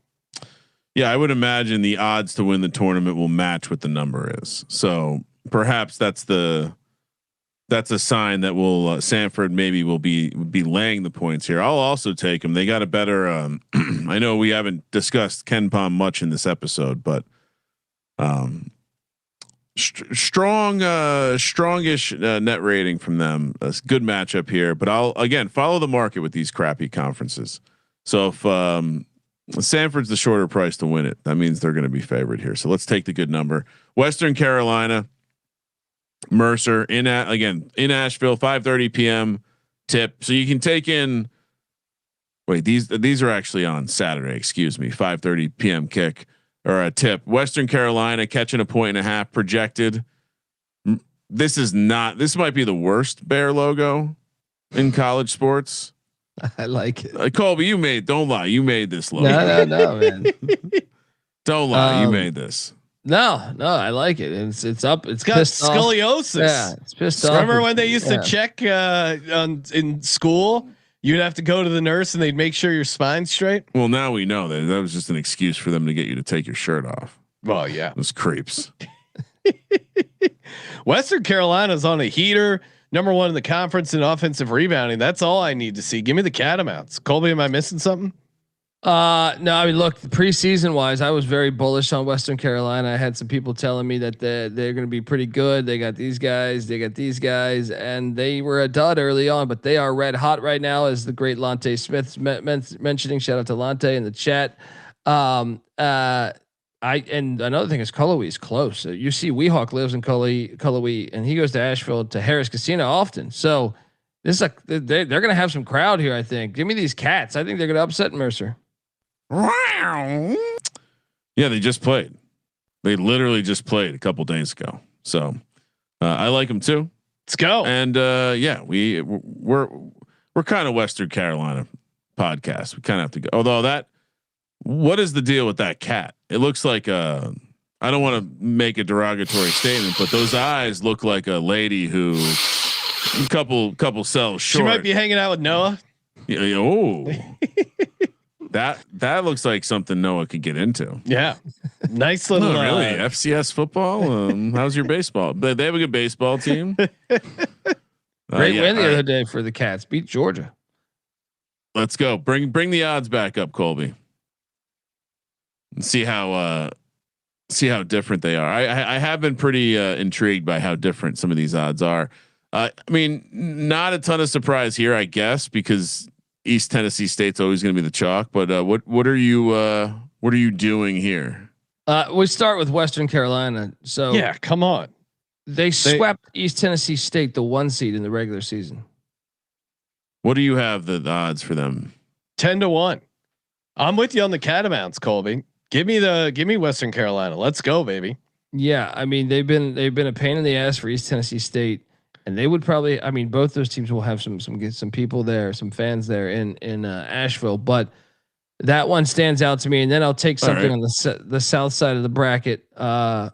Speaker 3: Yeah, I would imagine the odds to win the tournament will match what the number is. So perhaps that's a sign that will Sanford maybe will be laying the points here. I'll also take them. They got a better. I know we haven't discussed Ken Pom much in this episode, but strongish net rating from them. A good matchup here, but I'll again follow the market with these crappy conferences. So if Sanford's the shorter price to win it, that means they're going to be favored here. So let's take the good number. Western Carolina, Mercer in Asheville, 5:30 p.m. tip. So you can take in. Wait, these are actually on Saturday. Excuse me, 5:30 p.m. kick or a tip. Western Carolina catching 1.5 projected. This might be the worst Bear logo in college sports.
Speaker 4: I like it.
Speaker 3: Colby, don't lie. You made this logo.
Speaker 4: No, man.
Speaker 3: Don't lie. You made this.
Speaker 4: No, I like it. It's up. It's
Speaker 1: got scoliosis.
Speaker 4: Yeah, it's pissed off.
Speaker 1: Remember when they used to check in school? You'd have to go to the nurse and they'd make sure your spine's straight.
Speaker 3: Well, now we know that was just an excuse for them to get you to take your shirt off.
Speaker 1: Well, yeah,
Speaker 3: those creeps.
Speaker 1: Western Carolina's on a heater. Number 1 in the conference in offensive rebounding. That's all I need to see. Give me the Catamounts. Colby, am I missing something?
Speaker 4: No, I mean, look, preseason wise, I was very bullish on Western Carolina. I had some people telling me that they're going to be pretty good. They got these guys, and they were a dud early on, but they are red hot right now, as the great Lante Smith's mentioning. Shout out to Lante in the chat. And another thing is Cullowhee's close. UC Weehawk lives in Cullowhee, and he goes to Asheville to Harris Casino often. So this is they're going to have some crowd here. I think. Give me these Cats. I think they're going to upset Mercer.
Speaker 3: Yeah, they just played. They literally just played a couple days ago. So I like them too.
Speaker 1: Let's go.
Speaker 3: And yeah, we're kind of Western Carolina podcast. We kind of have to go. Although what is the deal with that cat? It looks like I don't want to make a derogatory statement, but those eyes look like a lady who a couple cells short.
Speaker 1: She might be hanging out with Noah.
Speaker 3: Yeah. Oh. That looks like something Noah could get into.
Speaker 1: Yeah, nice little.
Speaker 3: Really, FCS football. How's your baseball? They have a good baseball team.
Speaker 4: Great win the other day for the Cats. Beat Georgia.
Speaker 3: Let's go. Bring the odds back up, Colby. And see how different they are. I have been pretty intrigued by how different some of these odds are. I mean, not a ton of surprise here, I guess, because East Tennessee State's always going to be the chalk, but what are you doing here?
Speaker 4: We start with Western Carolina. So
Speaker 1: yeah, come on.
Speaker 4: They swept East Tennessee State, the 1 seed in the regular season.
Speaker 3: What do you have the odds for them?
Speaker 1: 10-1. I'm with you on the Catamounts, Colby. Give me Western Carolina. Let's go, baby.
Speaker 4: Yeah, I mean they've been a pain in the ass for East Tennessee State. And they would probably, I mean, both those teams will have some people there, some fans there in Asheville, but that one stands out to me. And then I'll take something on the south side of the bracket. I'm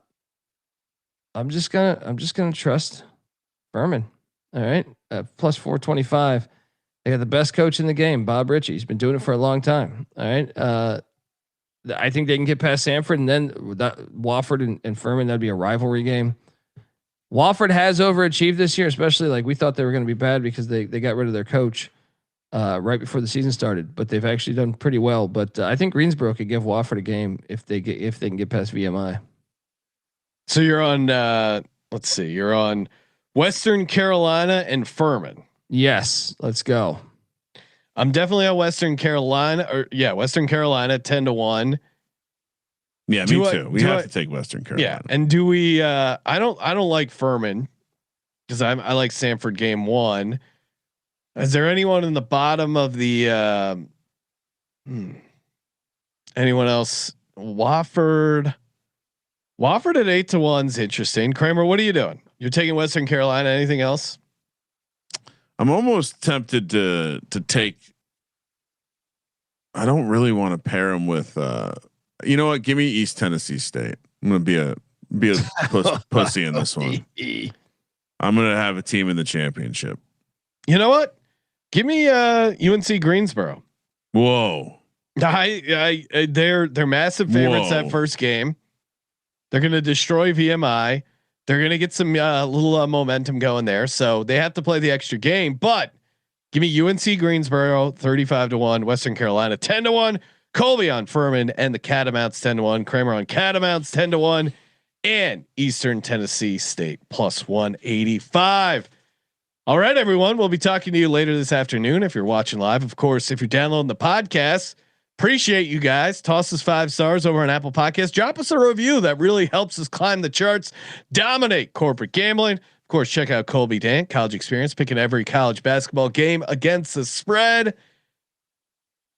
Speaker 4: just gonna trust Furman. All right, plus 425. They got the best coach in the game, Bob Ritchie. He's been doing it for a long time. All right, I think they can get past Sanford, and then Wofford and Furman. That'd be a rivalry game. Wofford has overachieved this year, especially like we thought they were going to be bad because they got rid of their coach right before the season started, but they've actually done pretty well. But I think Greensboro could give Wofford a game if they can get past VMI.
Speaker 1: So you're on. Let's see. You're on Western Carolina and Furman.
Speaker 4: Yes, let's go.
Speaker 1: I'm definitely on Western Carolina. Western Carolina 10-1.
Speaker 3: Yeah, me too. We have to take Western Carolina.
Speaker 1: Yeah, and do we? I don't like Furman because I like Sanford game 1. Is there anyone in the bottom of the? Anyone else? Wofford at 8-1 is interesting. Kramer, what are you doing? You're taking Western Carolina. Anything else?
Speaker 3: I'm almost tempted to take. I don't really want to pair them with. You know what? Give me East Tennessee State. I'm gonna be a pussy in this one. I'm gonna have a team in the championship.
Speaker 1: You know what? Give me UNC Greensboro.
Speaker 3: Whoa.
Speaker 1: They're massive favorites that first game. They're going to destroy VMI. They're going to get some little momentum going there. So they have to play the extra game, but give me UNC Greensboro 35-1, Western Carolina 10-1, Colby on Furman and the Catamounts 10-1, Kramer on Catamounts 10-1, and Eastern Tennessee State plus 185. All right, everyone. We'll be talking to you later this afternoon. If you're watching live, of course, if you're downloading the podcast, appreciate you guys. Toss us 5 stars over on Apple Podcasts. Drop us a review. That really helps us climb the charts, dominate corporate gambling. Of course, check out Colby Dant, college experience, picking every college basketball game against the spread.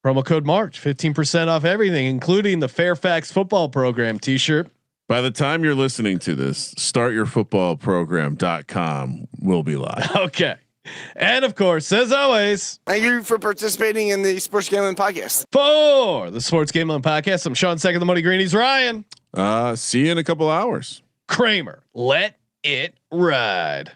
Speaker 1: Promo code March, 15% off everything, including the Fairfax football program t-shirt.
Speaker 3: By the time you're listening to this, startyourfootballprogram.com will be live.
Speaker 1: Okay. And of course, as always,
Speaker 5: Thank you for participating in the Sports Gambling Podcast.
Speaker 1: for the Sports Gambling Podcast, I'm Sean, second the Money Greenies, Ryan.
Speaker 3: See you in a couple hours.
Speaker 1: Kramer, let it ride.